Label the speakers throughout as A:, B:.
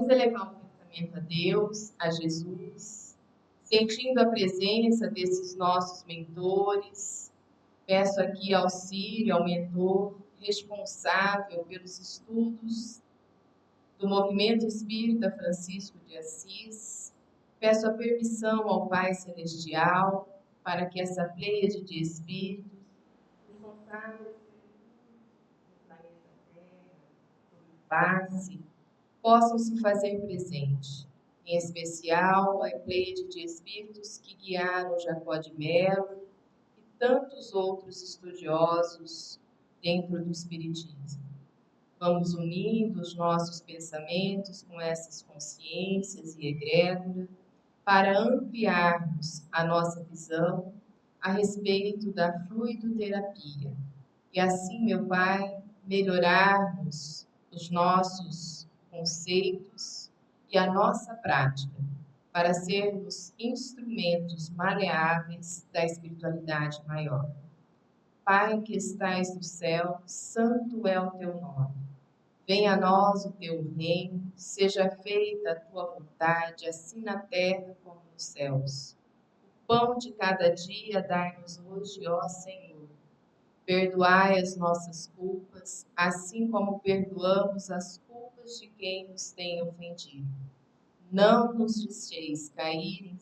A: Vamos elevar o pensamento a Deus, a Jesus, sentindo a presença desses nossos mentores. Peço aqui auxílio ao mentor responsável pelos estudos do Movimento Espírita Francisco de Assis. Peço a permissão ao Pai Celestial para que essa pleiade de espíritos responsáveis pelo planeta Terra, base, possam se fazer presente, em especial a pleiade de espíritos que guiaram Jacó de Mello e tantos outros estudiosos dentro do Espiritismo. Vamos unindo os nossos pensamentos com essas consciências e egrégora para ampliarmos a nossa visão a respeito da fluidoterapia e assim, meu Pai, melhorarmos os nossos conceitos e a nossa prática para sermos instrumentos maleáveis da espiritualidade maior. Pai que estais no céu, santo é o teu nome. Venha a nós o teu reino, seja feita a tua vontade, assim na terra como nos céus. O pão de cada dia dai-nos hoje, ó Senhor. Perdoai as nossas culpas, assim como perdoamos as culpas de quem nos tem ofendido. Não nos deixeis cair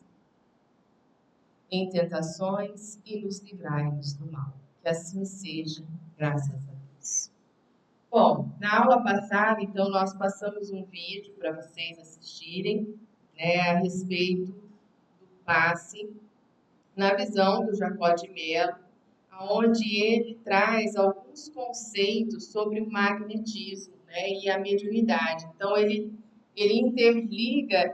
A: em tentações e nos livrai-nos do mal. Que assim seja, graças a Deus. Bom, na aula passada, então, nós passamos um vídeo para vocês assistirem, a respeito do passe na visão do Jacó de Mello, onde ele traz alguns conceitos sobre o magnetismo, e a mediunidade. Então, ele interliga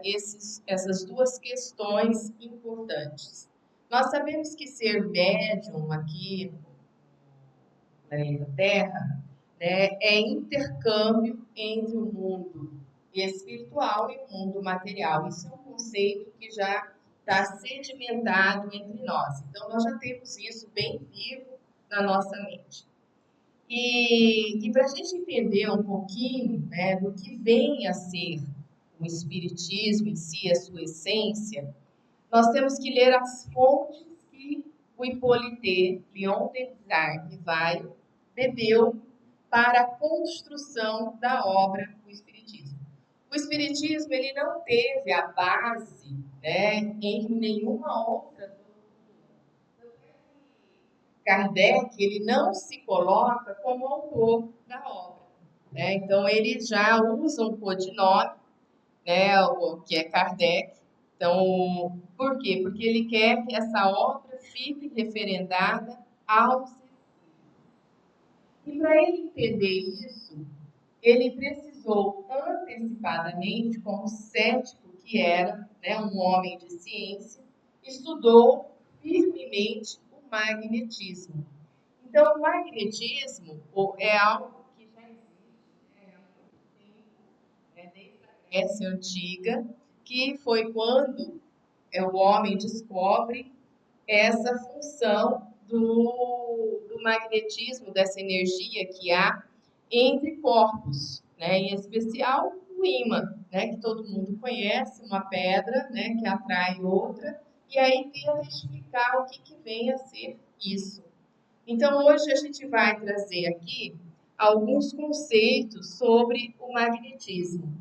A: essas duas questões importantes. Nós sabemos que ser médium aqui no planeta Terra é intercâmbio entre o mundo espiritual e o mundo material. Isso é um conceito que já está sedimentado entre nós. Então, nós já temos isso bem vivo na nossa mente. E para a gente entender um pouquinho do que vem a ser o Espiritismo em si, a sua essência, nós temos que ler as fontes que o Hippolyte Léon Denis Rivail bebeu para a construção da obra do Espiritismo. O Espiritismo ele não teve a base em nenhuma outra doutrina. Kardec ele não se coloca como autor da obra. Então, ele já usa um codinome, que é Kardec. Então, por quê? Porque ele quer que essa obra fique referendada aos e para ele entender isso, ele precisou antecipadamente, como cético que era, um homem de ciência, estudou firmemente o magnetismo. Então, o magnetismo é algo que já existe há muito tempo, desde a Grécia Antiga, que foi quando o homem descobre essa função do magnetismo, dessa energia que há entre corpos, em especial o ímã, que todo mundo conhece, uma pedra que atrai outra, e aí tenta explicar o que vem a ser isso. Então, hoje a gente vai trazer aqui alguns conceitos sobre o magnetismo.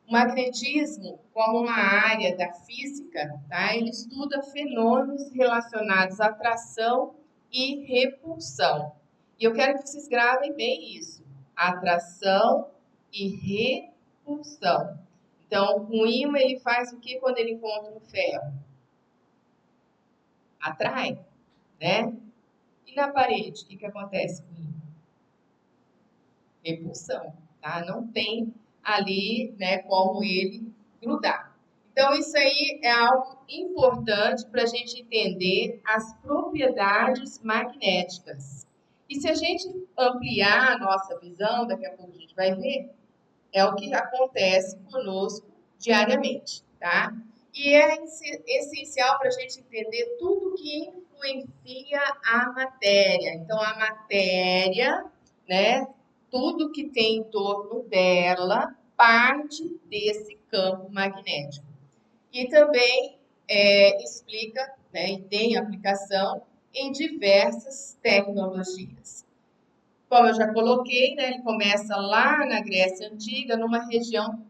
A: O magnetismo, como uma área da física, ele estuda fenômenos relacionados à atração e repulsão. E eu quero que vocês gravem bem isso. Atração e repulsão. Então, o ímã, ele faz o que quando ele encontra um ferro? Atrai, E na parede, o que acontece com o ímã? Repulsão, tá? Não tem ali, como ele grudar. Então, isso aí é algo importante para a gente entender as propriedades magnéticas. E se a gente ampliar a nossa visão, daqui a pouco a gente vai ver, é o que acontece conosco diariamente, tá? E é essencial para a gente entender tudo que influencia a matéria. Então, a matéria, tudo que tem em torno dela parte desse campo magnético. E também explica, né, e tem aplicação em diversas tecnologias. Como eu já coloquei, né, ele começa lá na Grécia Antiga, numa região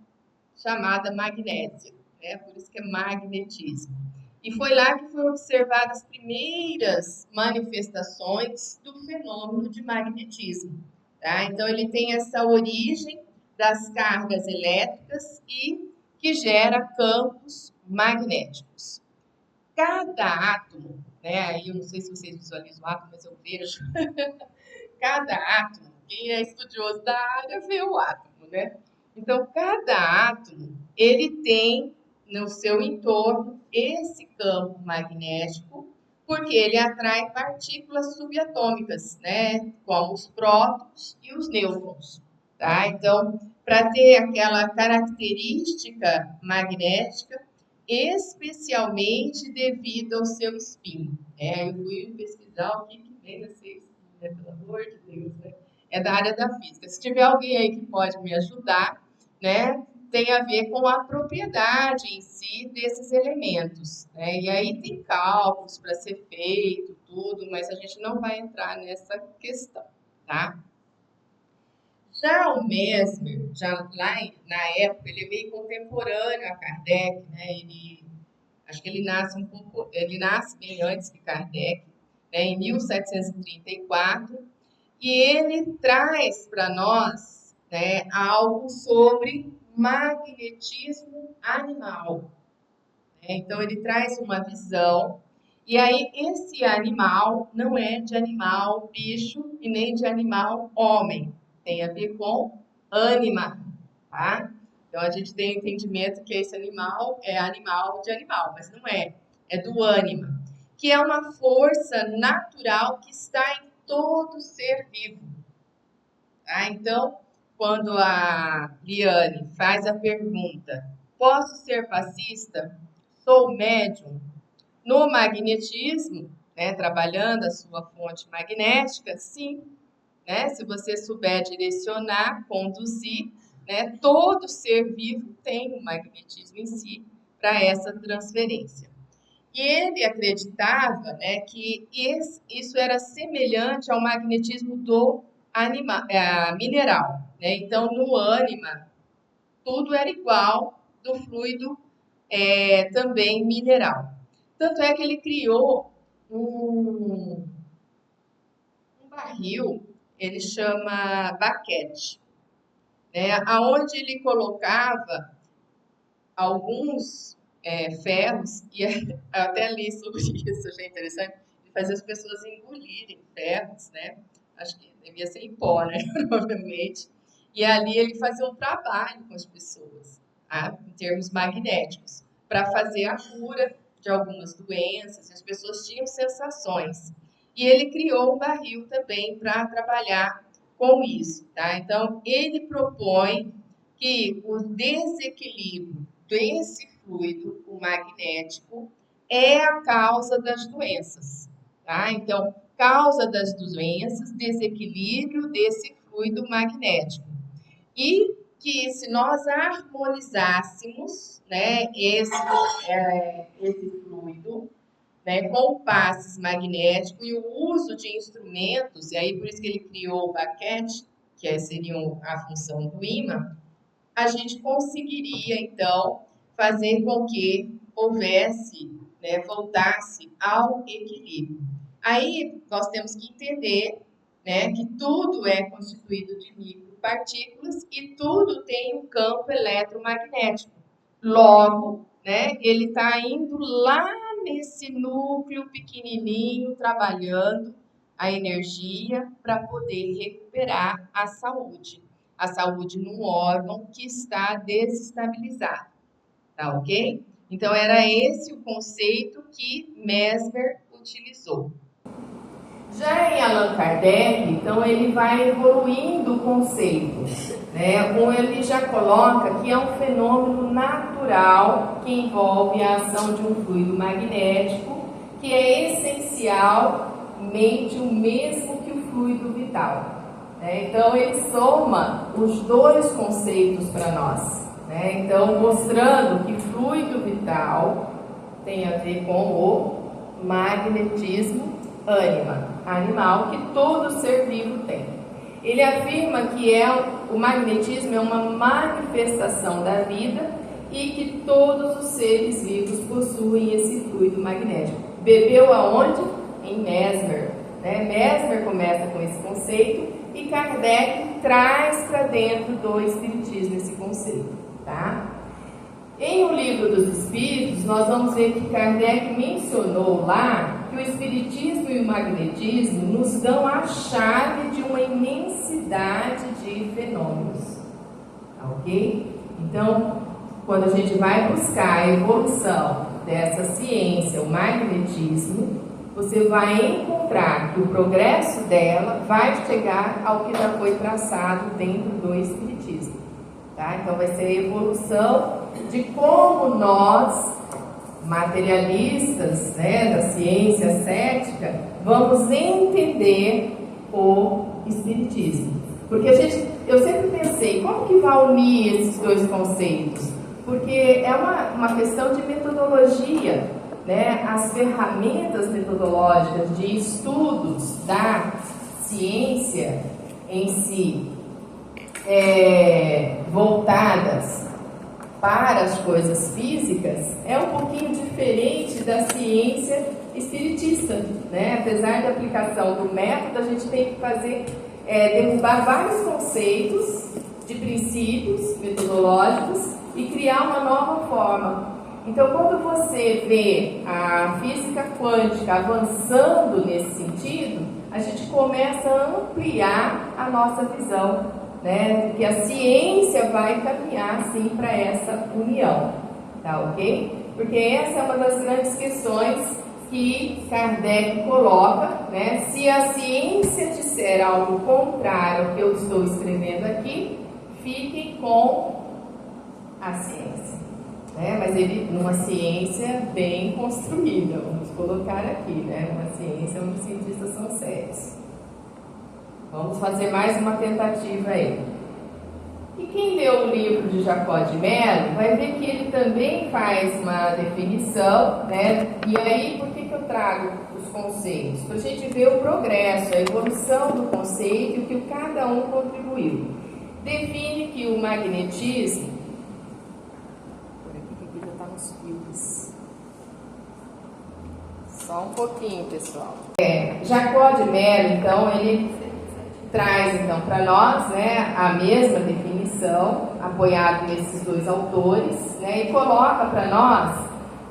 A: chamada Magnésia, né, por isso que é magnetismo. E foi lá que foram observadas as primeiras manifestações do fenômeno de magnetismo. Tá? Então, ele tem essa origem das cargas elétricas e que gera campos magnéticos. Cada átomo, né, aí eu não sei se vocês visualizam o átomo, mas eu vejo, cada átomo, quem é estudioso da área vê o átomo, né? Então, cada átomo, ele tem no seu entorno esse campo magnético, porque ele atrai partículas subatômicas, né? Como os prótons e os nêutrons, tá? Então, para ter aquela característica magnética, especialmente devido ao seu spin. Eu fui pesquisar o que vem a ser spin, né? Pelo amor de Deus, né? É da área da física. Se tiver alguém aí que pode me ajudar, né? Tem a ver com a propriedade em si desses elementos, né? E aí tem cálculos para ser feito, tudo, mas a gente não vai entrar nessa questão, tá? Já o Mesmer, já lá na época, ele é meio contemporâneo a Kardec, né? Acho que ele nasce bem antes que Kardec, né? Em 1734, e ele traz para nós, né, algo sobre magnetismo animal. Então, ele traz uma visão, e aí esse animal não é de animal bicho e nem de animal homem, tem a ver com ânima, tá? Então, a gente tem o entendimento que esse animal é animal de animal, mas não é, é do ânima, que é uma força natural que está em todo ser vivo. Tá? Então, quando a Liane faz a pergunta, posso ser passista? Sou médium? No magnetismo, né, trabalhando a sua fonte magnética, sim. Né? Se você souber direcionar, conduzir, né, todo ser vivo tem um magnetismo em si para essa transferência. E ele acreditava, né, que isso era semelhante ao magnetismo do mineral. Né? Então, no ânima, tudo era igual do fluido também mineral. Tanto é que ele criou um barril, ele chama baquete, né? Aonde ele colocava alguns ferros, e eu até li sobre isso, achei interessante, de fazer as pessoas engolirem ferros, né? Acho que devia ser em pó, né? Provavelmente. E ali ele fazia um trabalho com as pessoas, tá? Em termos magnéticos, para fazer a cura de algumas doenças, as pessoas tinham sensações. E ele criou um barril também para trabalhar com isso, tá? Então, ele propõe que o desequilíbrio desse fluido, o magnético, é a causa das doenças, tá? Então, causa das doenças, desequilíbrio desse fluido magnético. E que se nós harmonizássemos, né, esse fluido, né, com passes magnéticos e o uso de instrumentos, e aí por isso que ele criou o baquete, que seria a função do ímã, a gente conseguiria, então, fazer com que houvesse, né, voltasse ao equilíbrio. Aí nós temos que entender, né, que tudo é constituído de micropartículas e tudo tem um campo eletromagnético. Logo, né, ele está indo lá nesse núcleo pequenininho, trabalhando a energia para poder recuperar a saúde num órgão que está desestabilizado, tá ok? Então, era esse o conceito que Mesmer utilizou. Já em Allan Kardec, então, ele vai evoluindo o conceito, né? Ele já coloca que é um fenômeno natural que envolve a ação de um fluido magnético que é essencialmente o mesmo que o fluido vital. Então, ele soma os dois conceitos para nós. né? Então, mostrando que fluido vital tem a ver com o magnetismo ânima, animal que todo ser vivo tem. Ele afirma que o magnetismo é uma manifestação da vida e que todos os seres vivos possuem esse fluido magnético. Bebeu aonde? Em Mesmer. Né? Mesmer começa com esse conceito e Kardec traz para dentro do Espiritismo esse conceito. Tá? Em O Livro dos Espíritos, nós vamos ver que Kardec mencionou lá que o Espiritismo e o magnetismo nos dão a chave de uma imensidade de fenômenos. Tá, ok? Então, quando a gente vai buscar a evolução dessa ciência, o magnetismo, você vai encontrar que o progresso dela vai chegar ao que já foi traçado dentro do Espiritismo. Tá? Então, vai ser a evolução de como nós, materialistas, né, da ciência cética, vamos entender o Espiritismo. Porque eu sempre pensei, como que vai unir esses dois conceitos? Porque é uma questão de metodologia, né? As ferramentas metodológicas de estudos da ciência em si, voltadas para as coisas físicas, é um pouquinho diferente da ciência espiritista, né? Apesar da aplicação do método, a gente tem que derrubar vários conceitos de princípios metodológicos e criar uma nova forma. Então, quando você vê a física quântica avançando nesse sentido, a gente começa a ampliar a nossa visão, né? Que a ciência vai caminhar, sim, para essa união, tá ok? Porque essa é uma das grandes questões que Kardec coloca, né? Se a ciência disser algo contrário ao que eu estou escrevendo aqui, fiquem com a ciência, né? Mas ele, numa ciência bem construída, vamos colocar aqui, né? Uma ciência onde os cientistas são sérios. Vamos fazer mais uma tentativa aí. E quem leu o livro de Jacó de Mello vai ver que ele também faz uma definição, né? E aí, por que eu trago os conceitos? Para a gente ver o progresso, a evolução do conceito e o que cada um contribuiu. Define que o magnetismo... Por aqui que já está nos filmes. Só um pouquinho, pessoal. Jacó de Mello, então, ele traz então para nós, né, a mesma definição, apoiado nesses dois autores, né, e coloca para nós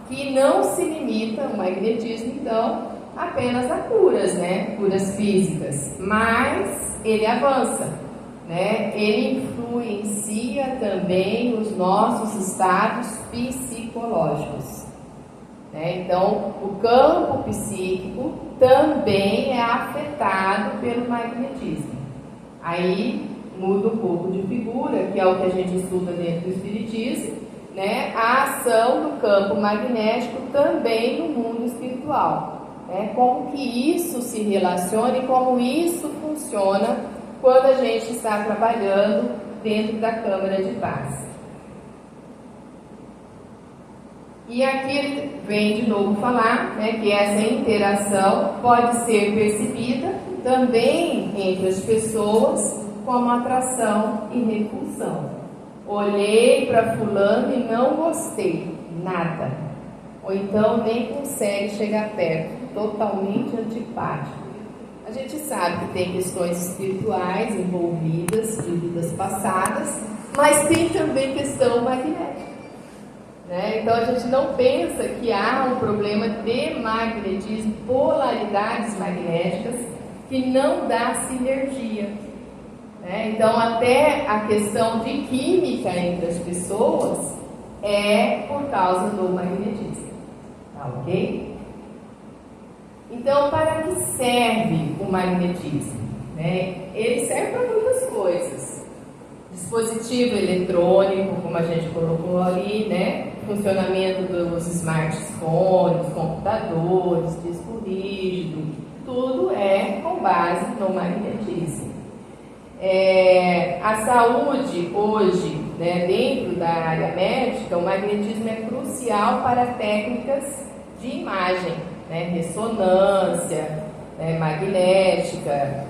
A: que não se limita o magnetismo, então, apenas a curas, né, curas físicas, mas ele avança, né, ele influencia também os nossos estados psicológicos. Então, o campo psíquico também é afetado pelo magnetismo. Aí muda um pouco de figura, que é o que a gente estuda dentro do Espiritismo, né? A ação do campo magnético também no mundo espiritual. Né? Como que isso se relaciona e como isso funciona quando a gente está trabalhando dentro da Câmara de Paz. E aqui ele vem de novo falar, né, que essa interação pode ser percebida também entre as pessoas como atração e repulsão. Olhei para fulano e não gostei, nada. Ou então nem consegue chegar perto, totalmente antipático. A gente sabe que tem questões espirituais envolvidas, de vidas passadas, mas tem também questão magnética. Então a gente não pensa que há um problema de magnetismo, polaridades magnéticas, que não dá sinergia. Então até a questão de química entre as pessoas é por causa do magnetismo. Tá ok? Então, para que serve o magnetismo? Ele serve para muitas coisas. Dispositivo eletrônico, como a gente colocou ali, né? Funcionamento dos smartphones, computadores, disco rígido, tudo é com base no magnetismo. A saúde hoje, né, dentro da área médica, o magnetismo é crucial para técnicas de imagem, né, ressonância, né, magnética,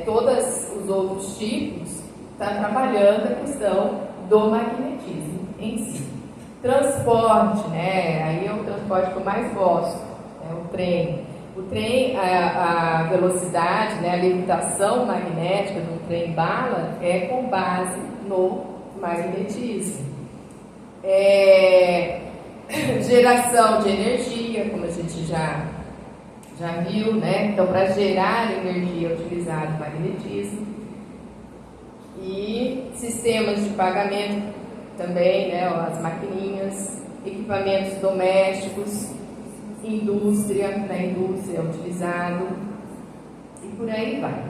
A: todos os outros tipos, está trabalhando a questão do magnetismo em si. Transporte, né, aí é o transporte que eu mais gosto, o trem. O trem, a velocidade, né, a levitação magnética do trem-bala é com base no magnetismo. Geração de energia, como a gente já viu, né? Então, para gerar energia é utilizado o magnetismo. E sistemas de pagamento também, né? As maquininhas, equipamentos domésticos, indústria, na indústria é utilizado, e por aí vai.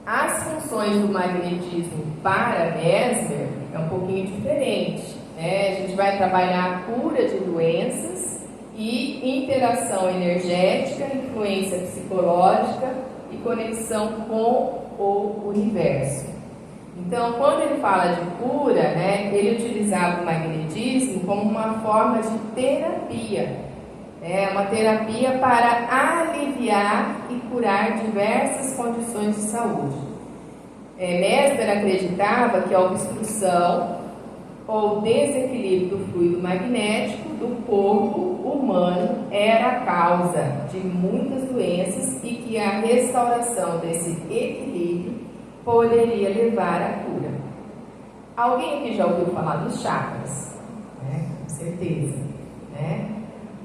A: As funções do magnetismo para Mesmer é um pouquinho diferente, né? A gente vai trabalhar a cura de doenças e interação energética, influência psicológica e conexão com o universo. Então, quando ele fala de cura, né, ele utilizava o magnetismo como uma forma de terapia. É uma terapia para aliviar e curar diversas condições de saúde. Mesmer acreditava que a obstrução ou desequilíbrio do fluido magnético do corpo humano era a causa de muitas doenças e que a restauração desse equilíbrio poderia levar à cura. Alguém aqui já ouviu falar dos chakras? Com certeza, né?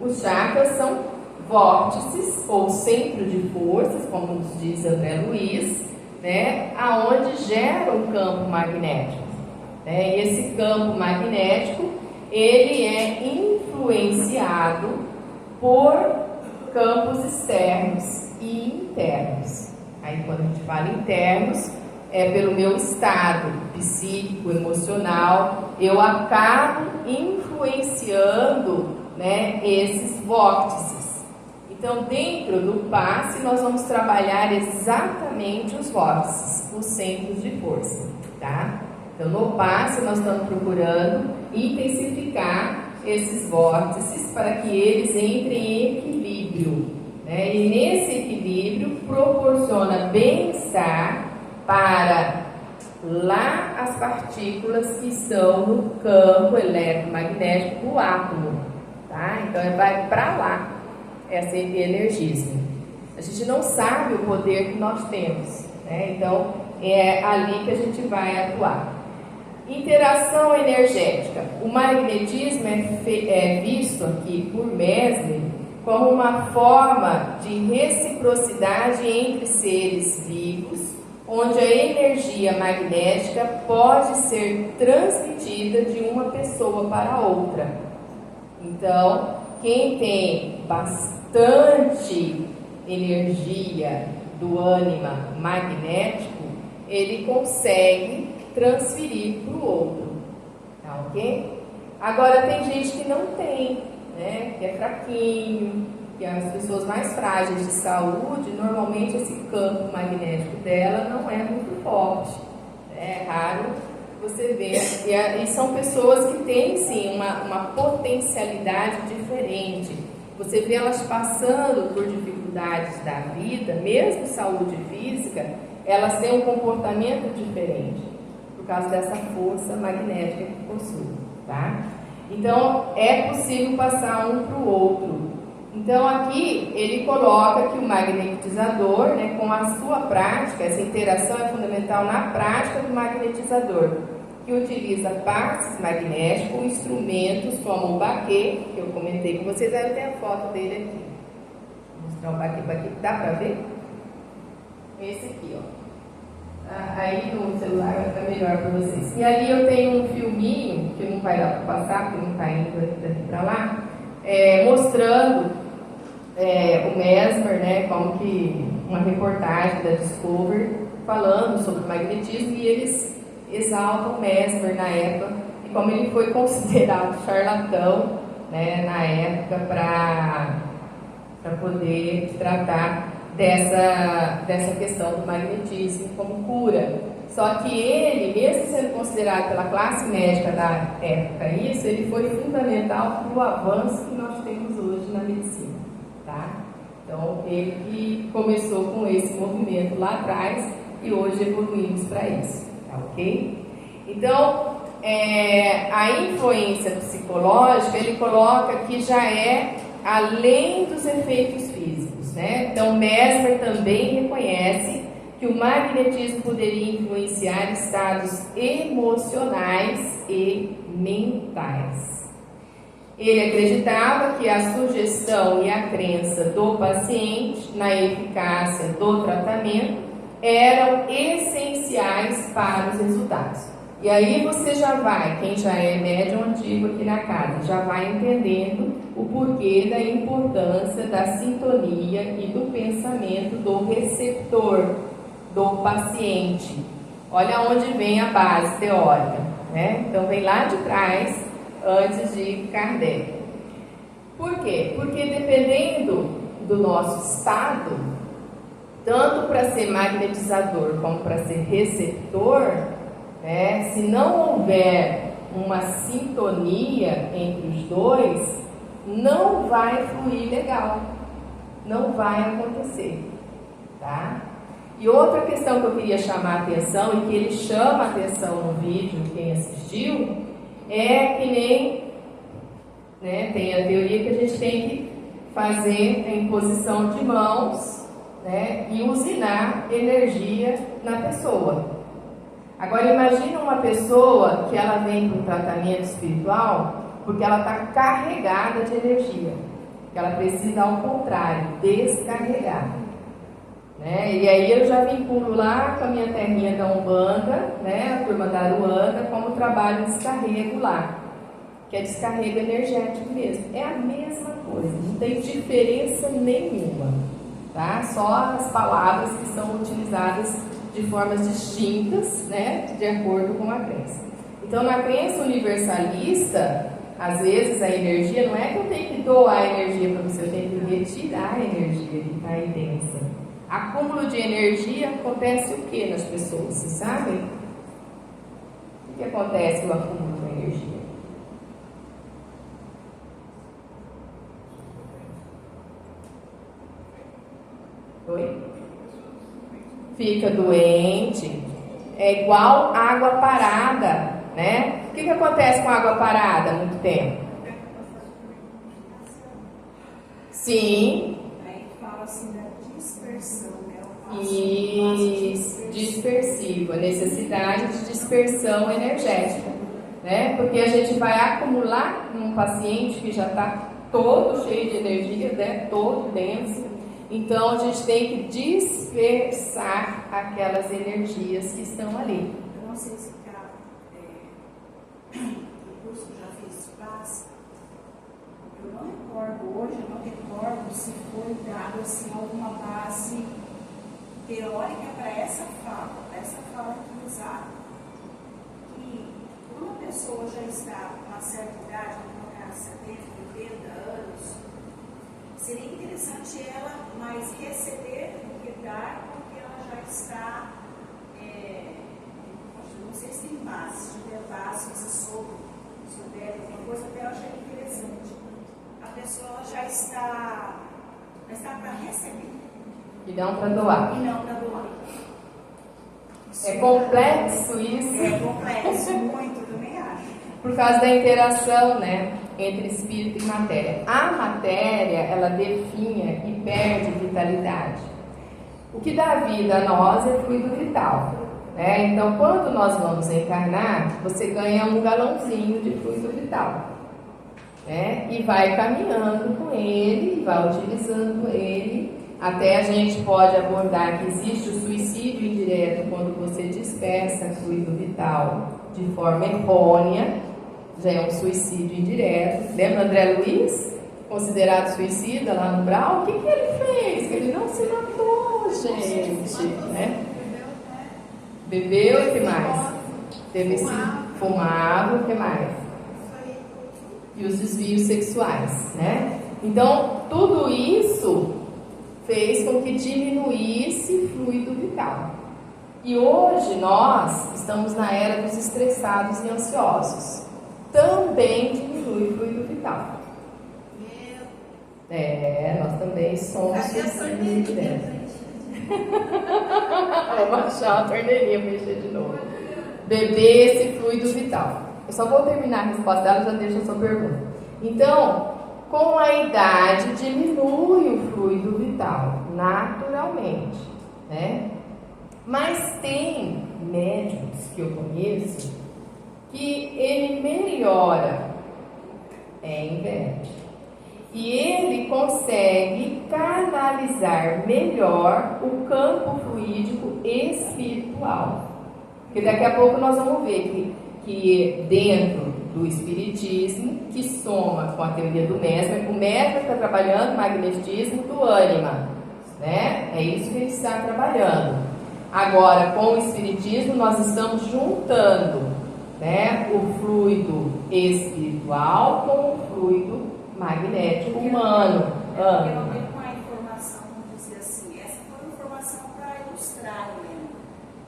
A: Os chakras são vórtices ou centro de forças, como nos diz André Luiz, né, aonde gera um campo magnético. E esse campo magnético, ele é influenciado por campos externos e internos. Aí, quando a gente fala internos, é pelo meu estado psíquico, emocional, eu acabo influenciando, né, esses vórtices. Então, dentro do passe, nós vamos trabalhar exatamente os vórtices, os centros de força, tá? Então, no passe, nós estamos procurando intensificar esses vórtices para que eles entrem em equilíbrio, né? E nesse equilíbrio proporciona bem-estar para lá as partículas que estão no campo eletromagnético do átomo. Tá? Então vai para lá esse energismo. A gente não sabe o poder que nós temos, né? Então é ali que a gente vai atuar. Interação energética. O magnetismo é visto aqui por Mesmer como uma forma de reciprocidade entre seres vivos, onde a energia magnética pode ser transmitida de uma pessoa para outra. Então, quem tem bastante energia do ânima magnético, ele consegue transferir para o outro, tá ok? Agora, tem gente que não tem, né? Que é fraquinho, que as pessoas mais frágeis de saúde, normalmente esse campo magnético dela não é muito forte, é raro você vê, e são pessoas que têm sim uma potencialidade diferente. Você vê elas passando por dificuldades da vida, mesmo saúde física, elas têm um comportamento diferente, por causa dessa força magnética que possuem, tá? Então, é possível passar um para o outro. Então, aqui ele coloca que o magnetizador, né, com a sua prática, essa interação é fundamental na prática do magnetizador, que utiliza passes magnéticos com instrumentos como o baquet, que eu comentei com vocês, aí eu tenho a foto dele aqui. Vou mostrar o baquet, dá para ver? Esse aqui, ó. Aí no celular vai ficar melhor para vocês. E ali eu tenho um filminho, que não vai dar para passar, porque não está indo daqui para lá, mostrando o Mesmer, né, como que uma reportagem da Discovery falando sobre o magnetismo, e eles exaltam o Mesmer na época e como ele foi considerado charlatão, né, na época para poder tratar dessa questão do magnetismo como cura. Só que ele, mesmo sendo considerado pela classe médica da época isso, ele foi fundamental para o avanço que nós temos hoje na medicina, tá? Então, ele que começou com esse movimento lá atrás e hoje evoluímos para isso, tá ok? Então, a influência psicológica, ele coloca que já é além dos efeitos físicos, né? Então, Mesmer também reconhece que o magnetismo poderia influenciar estados emocionais e mentais. Ele acreditava que a sugestão e a crença do paciente na eficácia do tratamento eram essenciais para os resultados. E aí você já vai, quem já é médium antigo aqui na casa, já vai entendendo o porquê da importância da sintonia e do pensamento do receptor, do paciente. Olha onde vem a base teórica, né? Então vem lá de trás, antes de Kardec. Por quê? Porque dependendo do nosso estado, tanto para ser magnetizador como para ser receptor, né, se não houver uma sintonia entre os dois, não vai fluir legal, não vai acontecer, tá? E outra questão que eu queria chamar a atenção, e que ele chama a atenção no vídeo, quem assistiu, é que nem, né, tem a teoria que a gente tem que fazer a imposição de mãos, né, e usinar energia na pessoa. Agora imagina uma pessoa que ela vem para um tratamento espiritual porque ela está carregada de energia. Ela precisa, ao contrário, descarregar. Né? E aí eu já vinculo lá com a minha terrinha da Umbanda, né, a turma da Aruanda, como trabalho de descarrego lá, que é descarrego energético mesmo. É a mesma coisa, não tem diferença nenhuma, tá? Só as palavras que são utilizadas de formas distintas, né, de acordo com a crença. Então, na crença universalista, às vezes a energia não é que eu tenho que doar energia para você, eu tenho que retirar a energia que está aí densa. Acúmulo de energia acontece o que nas pessoas? Vocês sabem? O que acontece com o acúmulo de energia? Oi? Fica doente. É igual água parada, né? O que acontece com água parada há muito tempo? Sim.
B: Aí fala assim da dispersão, né?
A: Isso, dispersivo, a necessidade de dispersão energética, né? Porque a gente vai acumular num paciente que já está todo cheio de energia, né? Todo denso. Então a gente tem que dispersar aquelas energias que estão ali.
B: Eu não sei se o curso que eu já fiz passa. Eu não recordo hoje, eu não recordo se foi dado assim alguma base teórica para essa fala que usaram. Que quando a pessoa já está com uma certa idade, vamos colocar 70, 80 anos, seria interessante ela mais receber do que dar, porque ela já está, não sei se tem base, se tiver base, se souber alguma coisa, até eu achei interessante. A pessoa já está para receber.
A: E não para doar.
B: E não para doar.
A: É complexo isso.
B: É complexo, muito, também acho.
A: Por causa da interação, né, entre espírito e matéria. A matéria, ela definha e perde vitalidade. O que dá vida a nós é fluido vital, né? Então, quando nós vamos encarnar, você ganha um galãozinho de fluido vital, né? E vai caminhando com ele, vai utilizando ele. Até a gente pode abordar que existe o suicídio indireto quando você dispersa fluido vital de forma errônea, já é um suicídio indireto. Lembra André Luiz, considerado suicida lá no Brau? O que ele fez? Ele não se matou, gente, né? Bebeu, o que mais? Fumava, o que mais? E os desvios sexuais, né? Então, tudo isso fez com que diminuísse fluido vital. E hoje nós estamos na era dos estressados e ansiosos. Também diminui o fluido vital. Nós também somos sensíveis. Vamos achar uma torneirinha para mexer de novo. Beber esse fluido vital. Eu só vou terminar a resposta dela, já deixo a sua pergunta. Então, com a idade diminui o fluido vital, naturalmente, né? Mas tem médiums que eu conheço que ele melhora, inverte. E ele consegue canalizar melhor o campo fluídico espiritual. Porque daqui a pouco nós vamos ver que dentro do espiritismo, que soma com a teoria do Mesmer, o Mesmer está trabalhando o magnetismo do ânima, né? É isso que ele está trabalhando. Agora, com o espiritismo, nós estamos juntando, né, o fluido espiritual com o fluido magnético humano.
B: Eu venho com a informação, vamos dizer assim, essa foi uma informação para ilustrar, né?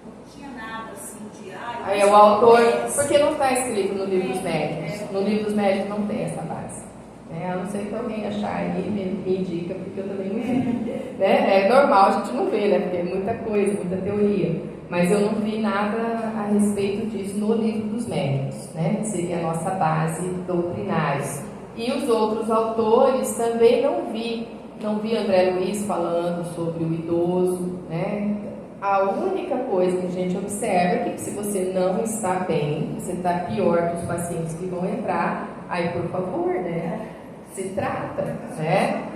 B: Não tinha nada assim diário.
A: Aí o autor, porque não está escrito no livro dos médiuns. No livro dos médiuns não tem essa base. A não ser que alguém achar aí me indica, porque eu também não vi. É normal a gente não ver, né? Porque é muita coisa, muita teoria. Mas eu não vi nada a respeito disso no livro dos médiuns, né? Que seria a nossa base doutrinária. E os outros autores também não vi. Não vi André Luiz falando sobre o idoso, né? A única coisa que a gente observa é que se você não está bem, você está pior que os pacientes que vão entrar, aí por favor, né? Se trata, né?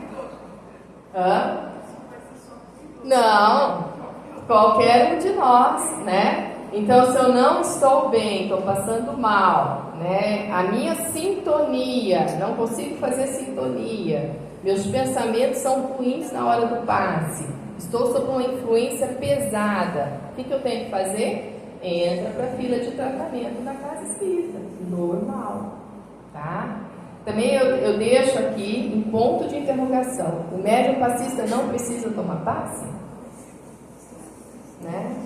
A: Não, qualquer um de nós, né? Então, se eu não estou bem, estou passando mal, né? A minha sintonia, não consigo fazer sintonia, meus pensamentos são ruins na hora do passe, estou sob uma influência pesada, o que eu tenho que fazer? Entra para a fila de tratamento na casa espírita, normal, tá? Também eu deixo aqui em ponto de interrogação, o médium passista não precisa tomar passe? Né?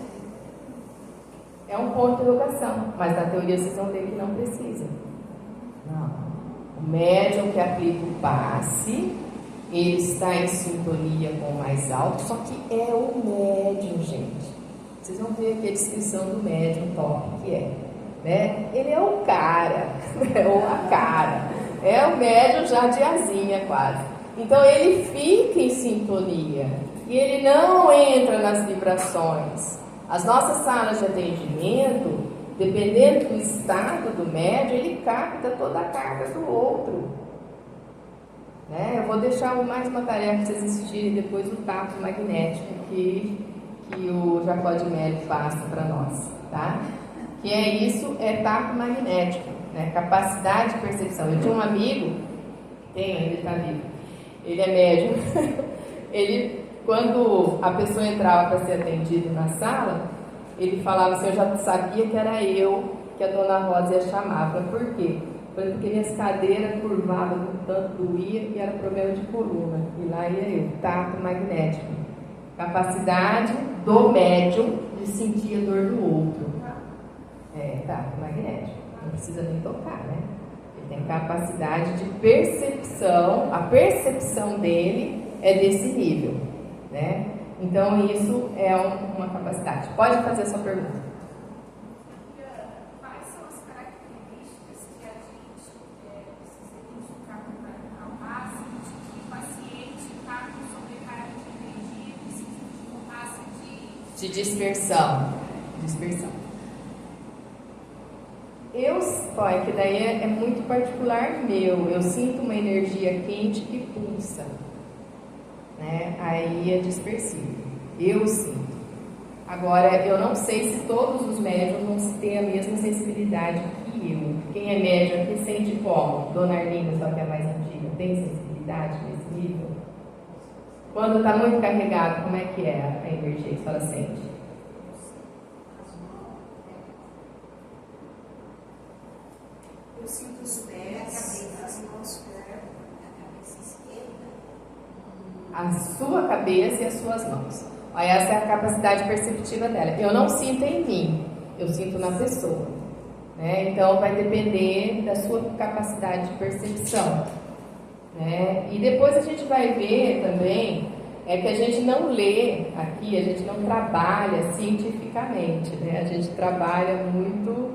A: É um ponto de interrogação, mas na teoria vocês vão ver que não precisa. Não. O médium que aplica o passe, ele está em sintonia com o mais alto, só que é o médium, gente. Vocês vão ver aqui a descrição do médium top que é. Né? Ele é o cara, ou a cara. É o médium já de asinha quase. Então ele fica em sintonia e ele não entra nas vibrações. As nossas salas de atendimento, dependendo do estado do médium, ele capta toda a carga do outro. Né? Eu vou deixar mais uma tarefa para vocês assistirem depois do tato magnético que o Jacó de Mello passa para nós. Tá? Que é isso, é tato magnético, né? Capacidade de percepção. Eu tinha um amigo, ele está vivo, ele é médium. Ele, quando a pessoa entrava para ser atendido na sala, ele falava assim, eu já sabia que era eu que a dona Rosa ia chamar. Por quê? Porque minhas cadeiras curvavam com tanto doía e era problema de coluna. E lá ia eu, tato magnético. Capacidade do médium de sentir a dor do outro. Tato magnético. Não precisa nem tocar, né? Ele tem capacidade de percepção. A percepção dele é desse nível, né? Então isso é uma capacidade. Pode fazer a sua pergunta.
B: Quais são as características que a gente precisa identificar para o passe de que o paciente está com sobrecarga de energia e precisa de um passe de
A: dispersão? Olha, que daí é muito particular meu. Eu sinto uma energia quente que pulsa, né? Aí é dispersível. Eu sinto. Agora, eu não sei se todos os médiums têm a mesma sensibilidade que eu. Quem é médium aqui sente como? Dona Arlinda, só que é mais antiga, tem sensibilidade nesse nível? Quando está muito carregado, como é que é a energia que ela sente?
B: Eu sinto os pés, as mãos perto, a cabeça esquerda.
A: A sua cabeça e as suas mãos. Essa é a capacidade perceptiva dela. Eu não sinto em mim, eu sinto na pessoa, né? Então vai depender da sua capacidade de percepção, né? E depois a gente vai ver também que a gente não lê aqui, a gente não trabalha cientificamente, né? A gente trabalha muito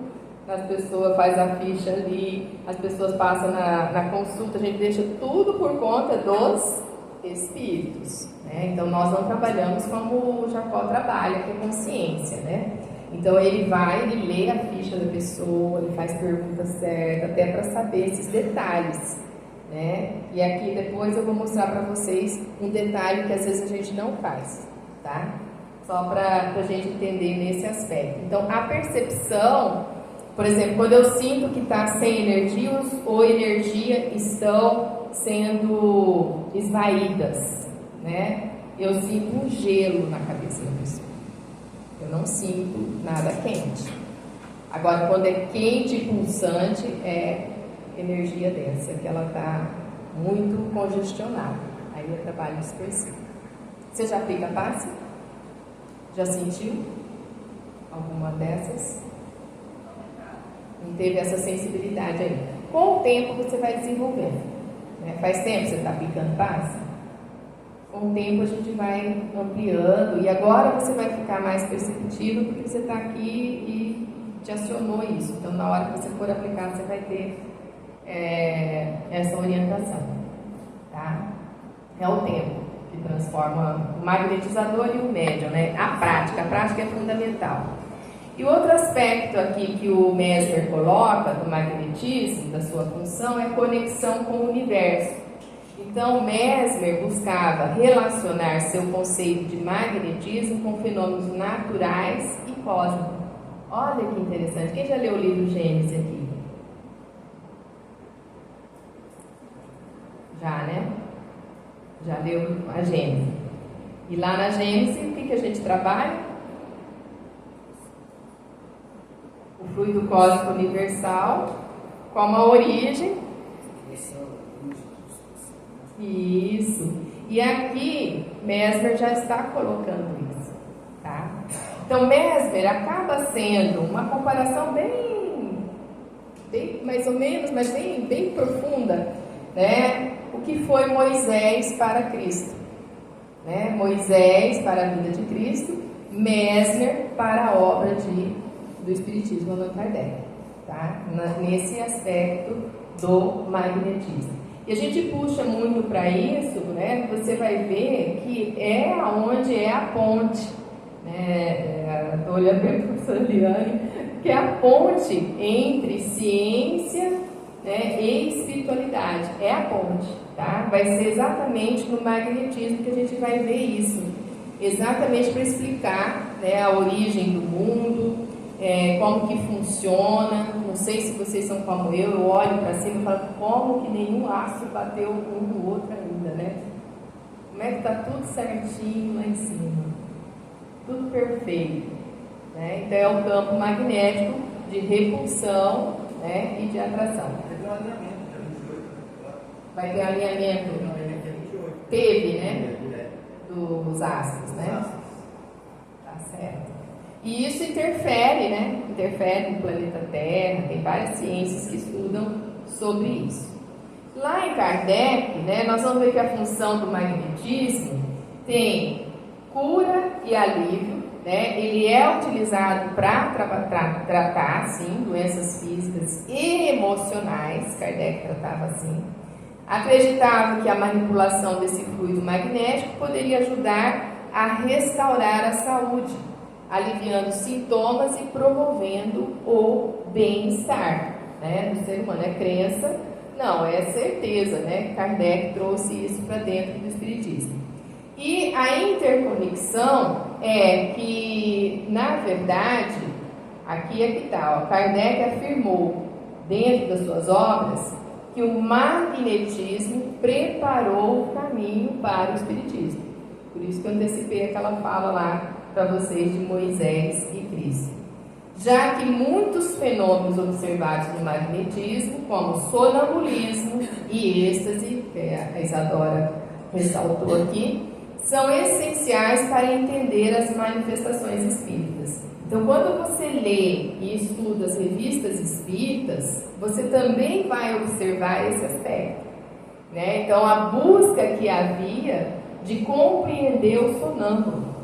A: nas pessoas, faz a ficha ali, as pessoas passam na consulta, a gente deixa tudo por conta dos espíritos, né? Então nós não trabalhamos como o Jacó trabalha, que é consciência, né? Então ele vai, ele lê a ficha da pessoa, ele faz perguntas certas, até para saber esses detalhes, né? E aqui depois eu vou mostrar para vocês um detalhe que às vezes a gente não faz, tá? Só para a gente entender nesse aspecto. Então a percepção, por exemplo, quando eu sinto que está sem energia ou energia estão sendo esvaídas, né? Eu sinto um gelo na cabeça da pessoa. Eu não sinto nada quente. Agora, quando é quente e pulsante, é energia densa, que ela está muito congestionada. Aí é trabalho dispersivo. Você já aplica passe? Já sentiu alguma dessas? Não teve essa sensibilidade aí. Com o tempo você vai desenvolvendo, né? Faz tempo que você está aplicando passe? Com o tempo a gente vai ampliando e agora você vai ficar mais perceptivo porque você está aqui e te acionou isso. Então na hora que você for aplicar você vai ter essa orientação, tá? É o tempo que transforma o magnetizador e o médium, né? A prática é fundamental. E outro aspecto aqui que o Mesmer coloca do magnetismo, da sua função, é conexão com o universo. Então, Mesmer buscava relacionar seu conceito de magnetismo com fenômenos naturais e cósmicos. Olha que interessante. Quem já leu o livro Gênesis aqui? Já, né? Já leu a Gênesis. E lá na Gênesis, o que a gente trabalha? O fluido cósmico universal, como a origem. Isso. E aqui, Mesmer já está colocando isso, tá? Então, Mesmer acaba sendo uma comparação bem mais ou menos, mas bem profunda, né? O que foi Moisés para Cristo, né? Moisés para a vida de Cristo, Mesmer para a obra do Espiritismo Allan Kardec, tá? Nesse aspecto do magnetismo. E a gente puxa muito para isso, né? Você vai ver que é onde é a ponte, né? Estou olhando para a professora Liane, que é a ponte entre ciência, né, e espiritualidade. É a ponte, tá? Vai ser exatamente no magnetismo que a gente vai ver isso, exatamente para explicar, né, a origem do mundo, como que funciona. Não sei se vocês são como eu olho para cima e falo, como que nenhum aço bateu um no outro ainda, né? Como é que está tudo certinho lá em cima? Tudo perfeito, né? Então é o campo magnético de repulsão, né, e de atração. Vai ter alinhamento. Teve, né? Dos astros, né? Tá certo. E isso interfere, né? Interfere no planeta Terra, tem várias ciências que estudam sobre isso. Lá em Kardec, né, nós vamos ver que a função do magnetismo tem cura e alívio, né? Ele é utilizado para tratar, sim, doenças físicas e emocionais. Kardec tratava assim. Acreditava que a manipulação desse fluido magnético poderia ajudar a restaurar a saúde, aliviando sintomas e promovendo o bem-estar, né, do ser humano. É crença? Não, é certeza, né? Kardec trouxe isso para dentro do Espiritismo. E a interconexão é que, na verdade, aqui é que está, Kardec afirmou dentro das suas obras que o magnetismo preparou o caminho para o Espiritismo. Por isso que eu antecipei aquela fala lá para vocês de Moisés e Cristo. Já que muitos fenômenos observados no magnetismo, como sonambulismo e êxtase, que a Isadora ressaltou aqui, são essenciais para entender as manifestações espíritas. Então, quando você lê e estuda as revistas espíritas, você também vai observar esse aspecto, né? Então, a busca que havia de compreender o sonâmbulo,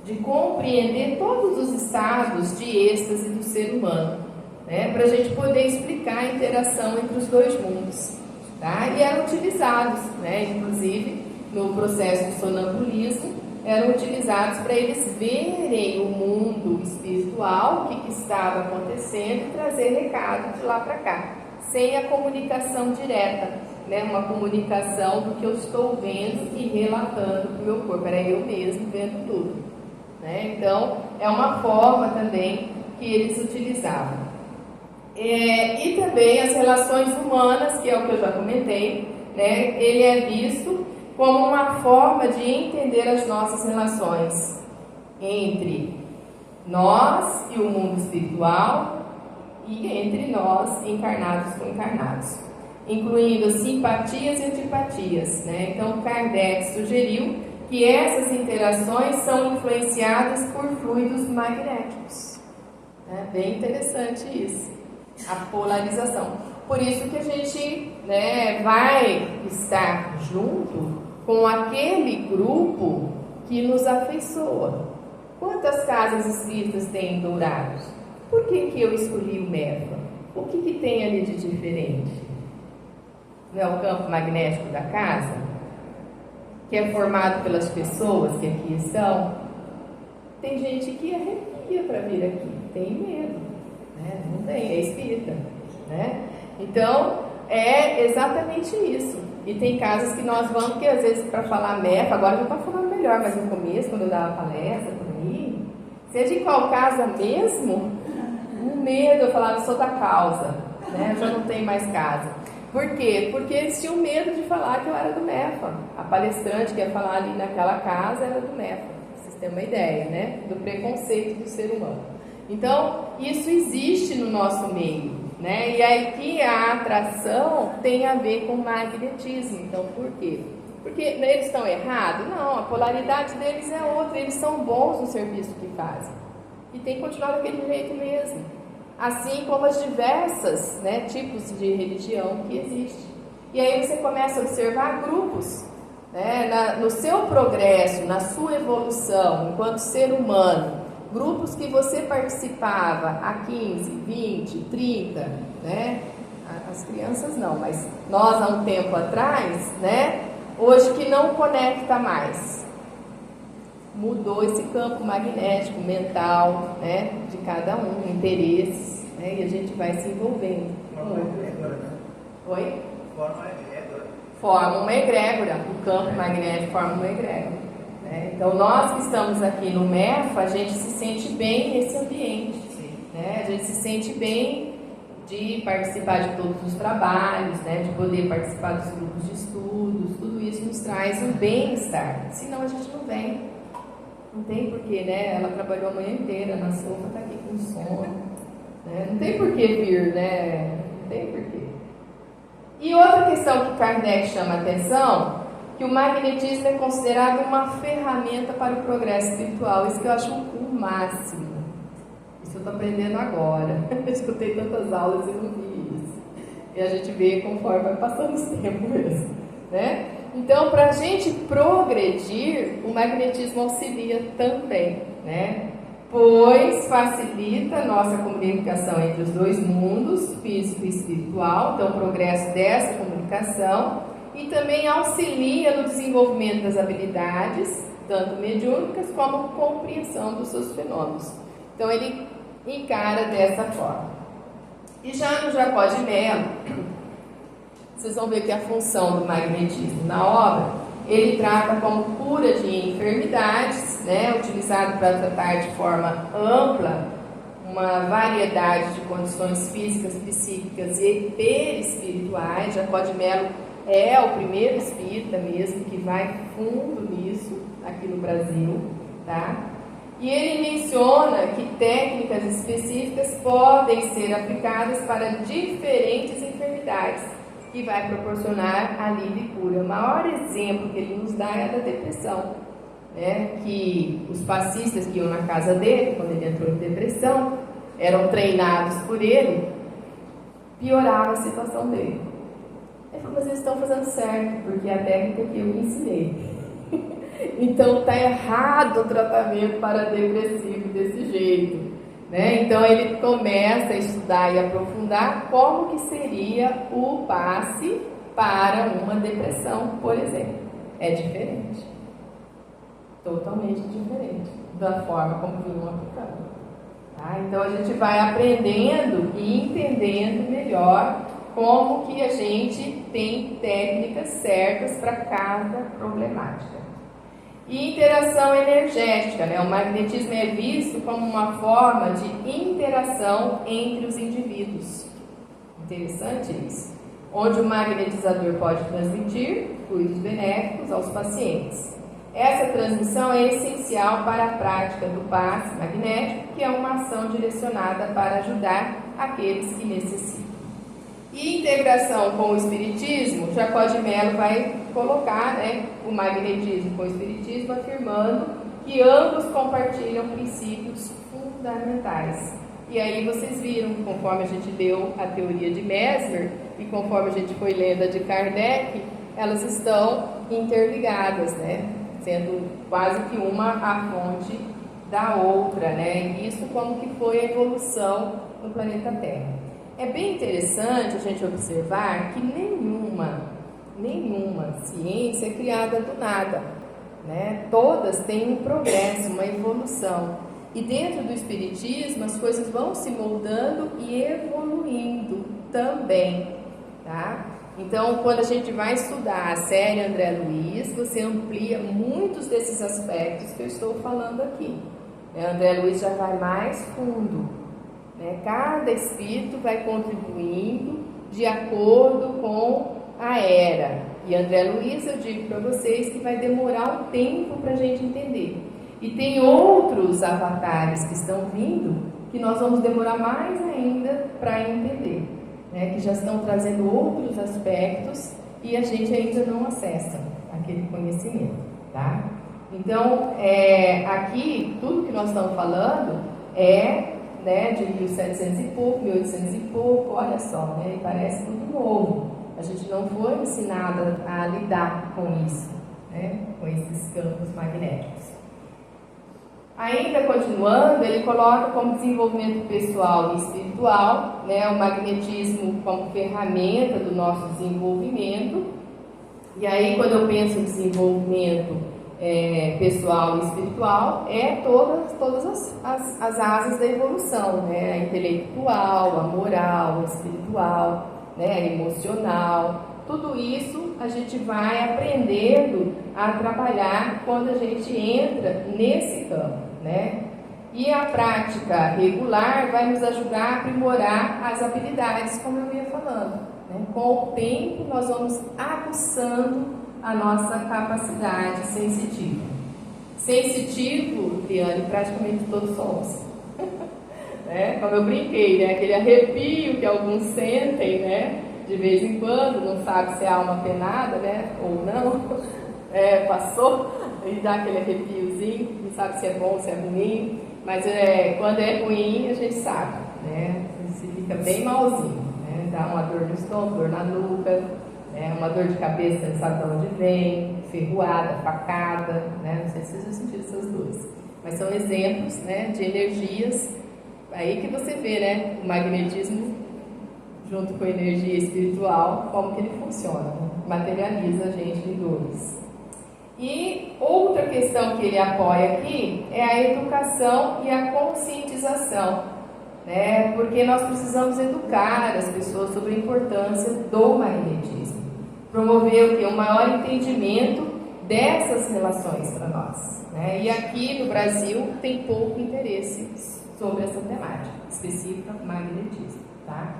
A: de compreender todos os estados de êxtase do ser humano, né? Para a gente poder explicar a interação entre os dois mundos, tá? E eram utilizados, né? Inclusive, no processo de sonambulismo, eram utilizados para eles verem o mundo espiritual, o que estava acontecendo e trazer recado de lá para cá, sem a comunicação direta, né? Uma comunicação do que eu estou vendo e relatando para o meu corpo, era eu mesmo vendo tudo, né? Então, é uma forma também que eles utilizavam. E também as relações humanas, que é o que eu já comentei, né? Ele é visto como uma forma de entender as nossas relações entre nós e o mundo espiritual e entre nós, encarnados com encarnados, incluindo simpatias e antipatias, né? Então, Kardec sugeriu que essas interações são influenciadas por fluidos magnéticos. É bem interessante isso, a polarização. Por isso que a gente, né, vai estar junto com aquele grupo que nos afeiçoa. Quantas casas espíritas tem em Dourados? Por que eu escolhi o MEFA? O que tem ali de diferente? Não é o campo magnético da casa? Que é formado pelas pessoas que aqui estão? Tem gente que arrepia para vir aqui, tem medo, né? Não tem, é espírita, né? Então, é exatamente isso. E tem casas que nós vamos, que às vezes para falar MEFA, agora já está falando melhor, mas no começo, quando eu dava palestra por aí, seja em qual casa mesmo, um medo, eu falava, sou da causa, né? Eu já não tenho mais casa. Por quê? Porque eles tinham medo de falar que eu era do MEFA. A palestrante que ia falar ali naquela casa era do MEFA. Vocês têm uma ideia, né? Do preconceito do ser humano. Então, isso existe no nosso meio, né? E aqui a atração tem a ver com magnetismo. Então, por quê? Porque eles estão errados? Não, a polaridade deles é outra. Eles são bons no serviço que fazem. E tem que continuar daquele jeito mesmo. Assim como as diversas, né, tipos de religião que existem. E aí você começa a observar grupos, né, no seu progresso, na sua evolução enquanto ser humano, grupos que você participava há 15, 20, 30, né? As crianças não, mas nós há um tempo atrás, né? Hoje que não conecta mais. Mudou esse campo magnético, mental, né? De cada um, interesses, né? E a gente vai se envolvendo. Oi? Forma uma egrégora. O campo magnético forma uma egrégora. Então, nós que estamos aqui no MEFA, a gente se sente bem nesse ambiente, né? A gente se sente bem de participar de todos os trabalhos, né? De poder participar dos grupos de estudos, tudo isso nos traz um bem-estar, senão a gente não vem, não tem porquê, né? Ela trabalhou a manhã inteira na sopa, está aqui com sono, né? Não tem porquê vir, né? Não tem porquê. E outra questão que Kardec chama a atenção, que o magnetismo é considerado uma ferramenta para o progresso espiritual. Isso que eu acho o máximo. Isso eu estou aprendendo agora. Eu escutei tantas aulas e não vi isso. E a gente vê conforme vai passando o tempo mesmo, né? Então, para a gente progredir, o magnetismo auxilia também, né? Pois facilita a nossa comunicação entre os dois mundos, físico e espiritual. Então, o progresso dessa comunicação. E também auxilia no desenvolvimento das habilidades, tanto mediúnicas como compreensão dos seus fenômenos. Então, ele encara dessa forma. E já no Jacó de Mello, vocês vão ver que a função do magnetismo na obra, ele trata como cura de enfermidades, né, utilizado para tratar de forma ampla uma variedade de condições físicas, psíquicas e perispirituais. Jacó de Mello é o primeiro espírita mesmo que vai fundo nisso aqui no Brasil, tá? E ele menciona que técnicas específicas podem ser aplicadas para diferentes enfermidades, que vai proporcionar alívio e cura. O maior exemplo que ele nos dá é a da depressão, né, que os passistas que iam na casa dele, quando ele entrou em depressão, eram treinados por ele, piorava a situação dele. Ele falou, mas eles estão fazendo certo, porque é a técnica que eu ensinei. Então está errado o tratamento para depressivo desse jeito, né? Então ele começa a estudar e aprofundar como que seria o passe para uma depressão, por exemplo. É diferente, totalmente diferente da forma como vinham aplicando. Tá? Então a gente vai aprendendo e entendendo melhor como que a gente tem técnicas certas para cada problemática. E interação energética, né? O magnetismo é visto como uma forma de interação entre os indivíduos. Interessante isso. Onde o magnetizador pode transmitir fluidos benéficos aos pacientes. Essa transmissão é essencial para a prática do passe magnético, que é uma ação direcionada para ajudar aqueles que necessitam. E integração com o espiritismo, Jacó de Mello vai colocar, né, o magnetismo com o espiritismo, afirmando que ambos compartilham princípios fundamentais. E aí vocês viram, conforme a gente deu a teoria de Mesmer e conforme a gente foi lendo a de Kardec, elas estão interligadas, né, sendo quase que uma a fonte da outra, né? E isso como que foi a evolução no planeta Terra. É bem interessante a gente observar que nenhuma ciência é criada do nada, né? Todas têm um progresso, uma evolução. E dentro do espiritismo as coisas vão se moldando e evoluindo também, tá? Então, quando a gente vai estudar a série André Luiz, você amplia muitos desses aspectos que eu estou falando aqui. André Luiz já vai mais fundo. Cada espírito vai contribuindo de acordo com a era. E André Luiz, eu digo para vocês que vai demorar um tempo para a gente entender. E tem outros avatares que estão vindo que nós vamos demorar mais ainda para entender, né? Que já estão trazendo outros aspectos e a gente ainda não acessa aquele conhecimento, tá? Então, aqui, tudo que nós estamos falando é, né, de 1700 e pouco, 1800 e pouco, olha só, né, parece tudo novo. A gente não foi ensinada a lidar com isso, né, com esses campos magnéticos. Ainda continuando, ele coloca como desenvolvimento pessoal e espiritual, né, o magnetismo como ferramenta do nosso desenvolvimento. E aí, quando eu penso em desenvolvimento pessoal e espiritual, todas as asas da evolução, né? A intelectual, a moral, a espiritual, né? A emocional. Tudo isso a gente vai aprendendo a trabalhar quando a gente entra nesse campo, né? E a prática regular vai nos ajudar a aprimorar as habilidades, como eu ia falando, né? Com o tempo nós vamos aguçando a nossa capacidade sensitiva. Sensitivo, Liane, praticamente todos somos. Né? Como eu brinquei, né? Aquele arrepio que alguns sentem, né? De vez em quando, não sabe se é alma penada, né? Ou não. Passou e dá aquele arrepiozinho, não sabe se é bom, se é ruim. Mas quando é ruim, a gente sabe, né? Você fica bem malzinho, né? Dá uma dor no estômago, dor na nuca, uma dor de cabeça, não sabe de onde vem, ferroada, facada, né? Não sei se vocês já sentiram essas dores. Mas são exemplos, né, de energias, aí que você vê, né, o magnetismo junto com a energia espiritual, como que ele funciona, né? Materializa a gente em dores. E outra questão que ele apoia aqui é a educação e a conscientização, né? Porque nós precisamos educar as pessoas sobre a importância do magnetismo. Promover o quê? Um maior entendimento dessas relações para nós, né? E aqui no Brasil tem pouco interesse sobre essa temática específica, magnetismo, tá?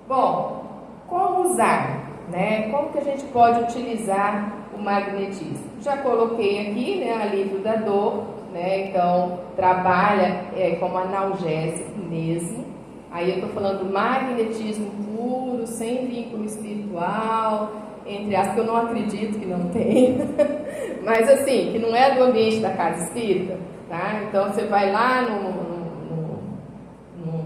A: Bom, como usar, né? Como que a gente pode utilizar o magnetismo? Já coloquei aqui, né, alívio da dor, né? Então trabalha como analgésico mesmo. Aí eu estou falando magnetismo puro, sem vínculo espiritual, entre aspas, que eu não acredito que não tem, mas assim, que não é do ambiente da casa espírita, tá? Então você vai lá num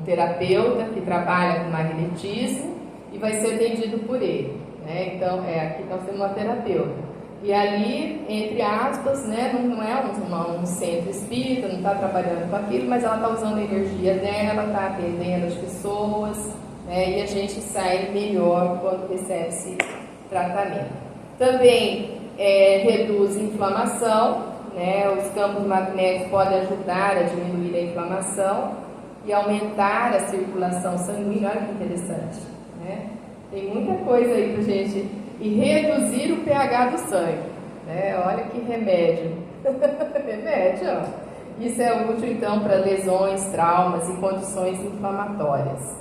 A: terapeuta que trabalha com magnetismo e vai ser atendido por ele, né? Então, aqui nós temos uma terapeuta. E ali, entre aspas, né, não é um centro espírita, não está trabalhando com aquilo, mas ela está usando a energia dela, está atendendo as pessoas, né, e a gente sai melhor quando recebe esse tratamento. Também reduz inflamação, né, os campos magnéticos podem ajudar a diminuir a inflamação e aumentar a circulação sanguínea. Olha que interessante, né? Tem muita coisa aí para gente. E reduzir o pH do sangue, né? Olha que remédio. Remédio, ó. Isso é útil então para lesões, traumas e condições inflamatórias.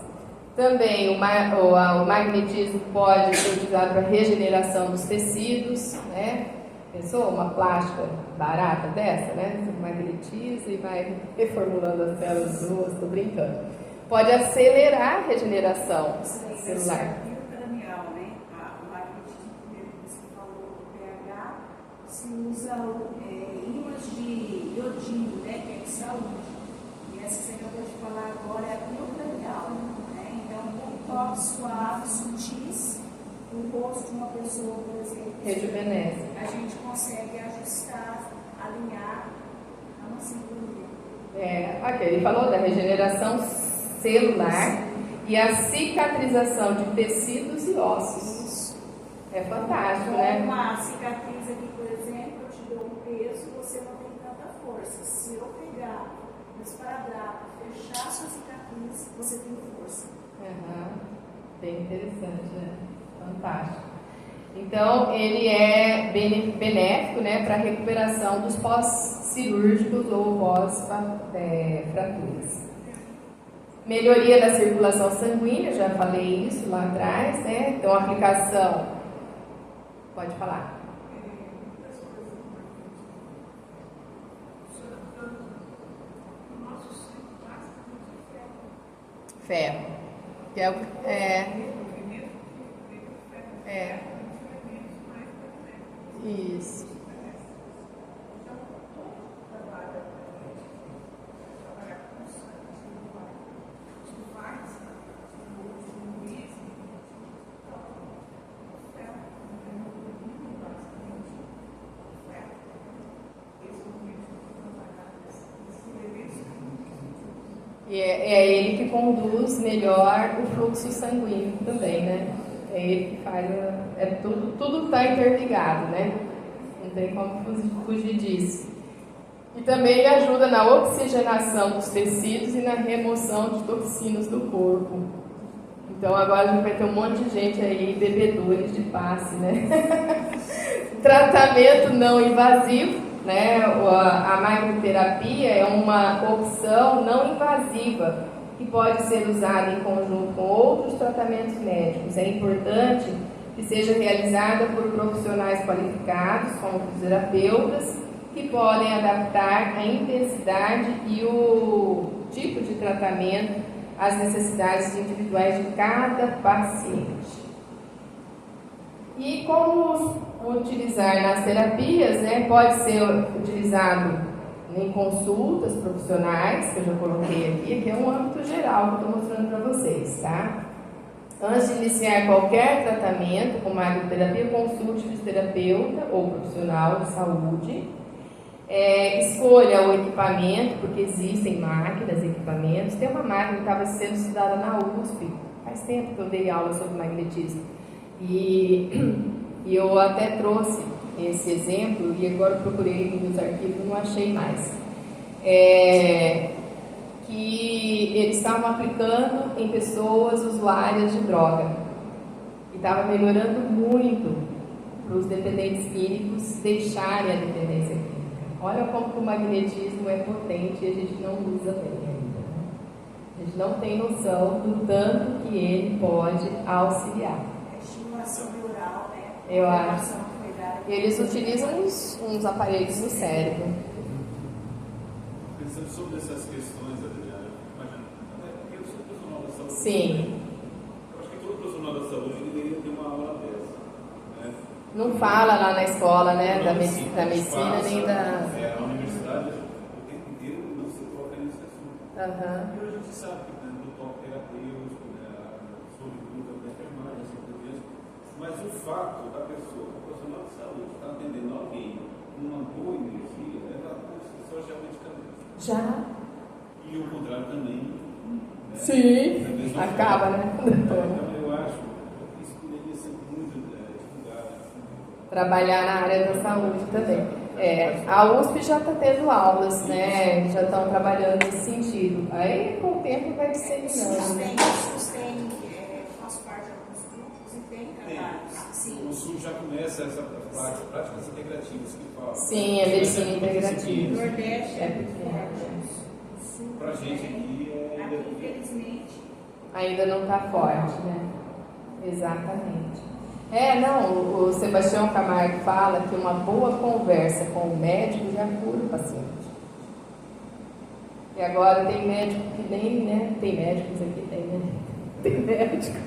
A: Também o magnetismo pode ser usado para regeneração dos tecidos, né? Pensou uma plástica barata dessa, né? Você magnetiza e vai reformulando as células boas, estou brincando. Pode acelerar a regeneração celular.
B: Se usa ímãs de iodino, né, que é de saúde. E essa que você acabou de falar agora é a biocranial, né? Então, com toques suaves, sutis, o rosto de uma pessoa, por exemplo,
A: rejuvenesce.
B: A gente consegue ajustar, alinhar a nossa sincronia.
A: Ok, ele falou da regeneração celular e a cicatrização de tecidos e ossos. É fantástico, né?
B: Uma cicatriz aqui, por exemplo, eu te dou um peso, você não tem tanta força. Se eu pegar um esparadrapo, fechar a sua cicatriz, você tem força.
A: Bem interessante, né? Fantástico. Então, ele é benéfico, né, para a recuperação dos pós-cirúrgicos ou pós-fraturas. Melhoria da circulação sanguínea, já falei isso lá atrás, né? Então, a aplicação... Pode falar. Ferro. Que isso. E é ele que conduz melhor o fluxo sanguíneo também, né? É ele que faz, tudo está interligado, né? Não tem como fugir disso. E também ele ajuda na oxigenação dos tecidos e na remoção de toxinas do corpo. Então agora a gente vai ter um monte de gente aí, bebedores de passe, né? Tratamento não invasivo. Né? A magnoterapia é uma opção não invasiva que pode ser usada em conjunto com outros tratamentos médicos. É importante que seja realizada por profissionais qualificados, como fisioterapeutas, que podem adaptar a intensidade e o tipo de tratamento às necessidades individuais de cada paciente. E como utilizar nas terapias, né? Pode ser utilizado em consultas profissionais, que eu já coloquei aqui é um âmbito geral que eu estou mostrando para vocês, tá? Antes de iniciar qualquer tratamento com magnoterapia, consulte o fisioterapeuta ou profissional de saúde. Escolha o equipamento, porque existem máquinas, equipamentos. Tem uma máquina que estava sendo estudada na USP, faz tempo que eu dei aula sobre magnetismo. E eu até trouxe esse exemplo, e agora procurei nos arquivos, não achei mais. Que eles estavam aplicando em pessoas usuárias de droga. E estava melhorando muito para os dependentes químicos deixarem a dependência química. Olha como o magnetismo é potente e a gente não usa bem ainda. A gente não tem noção do tanto que ele pode auxiliar.
B: Estimulação neural, né?
A: Eu acho. Eles utilizam uns aparelhos no cérebro.
C: Pensando sobre essas questões, Adriana, imagina, eu sou profissional da saúde.
A: Sim.
C: Eu acho que todo profissional da saúde deveria ter uma aula dessa. Né?
A: Não fala lá na escola, né,
C: Não,
A: da
C: sim,
A: medicina,
C: passa,
A: nem da...
C: a universidade, o tempo inteiro, não se toca nesse assunto. E hoje a gente sabe que do toque terapêutico, sobre luta da enfermagem, assim por diante, mas o fato da pessoa, o profissional de saúde, estar atendendo alguém com uma boa energia, ela só já é medicamento.
A: Já.
C: E o contrário também.
A: Sim,
C: acaba,
A: né?
C: Então eu acho que isso poderia ser muito divulgado.
A: Trabalhar na área da saúde também. A USP já está tendo aulas, né? Já estão trabalhando nesse sentido. Aí, com o tempo, vai disseminando.
B: Sustém, faz parte de alguns grupos e tem trabalhos. Sim.
C: O Sul já começa essa práticas integrativas que falam.
A: Sim, a medicina integrativa.
B: O Nordeste é muito forte.
C: Para a gente
B: aqui, infelizmente.
A: Ainda não está forte, né? Exatamente. Não, o Sebastião Camargo fala que uma boa conversa com o médico já cura o paciente. E agora tem médico que nem, né? Tem médicos aqui, tem médico.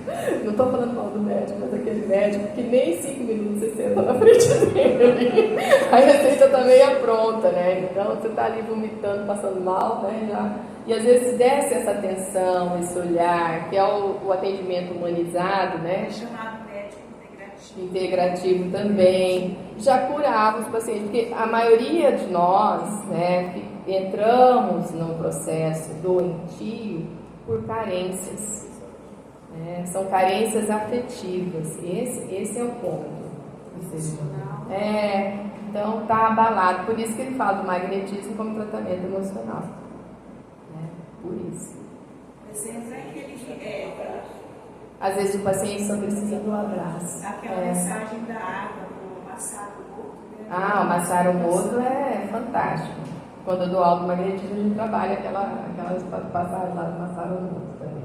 A: Não estou falando mal do médico, mas aquele médico que nem 5 minutos você senta na frente dele. A receita está meio pronta, né? Então você está ali vomitando, passando mal, né? Já. E às vezes desce essa atenção, esse olhar, que é o atendimento humanizado, né?
B: É chamado médico
A: integrativo também, já curava os pacientes, porque a maioria de nós, né, entramos no processo doentio por carências, né? São carências afetivas, esse é o ponto. Então está abalado, por isso que ele fala do magnetismo como tratamento emocional, né? Por isso.
B: Exemplo é aquele
A: às vezes o paciente só precisa do abraço.
B: Aquela mensagem da água, do Masaru Emoto.
A: O Masaru Emoto é fantástico. Quando eu dou aula do magnetismo, a gente trabalha aquelas passagens lá do Masaru Emoto também.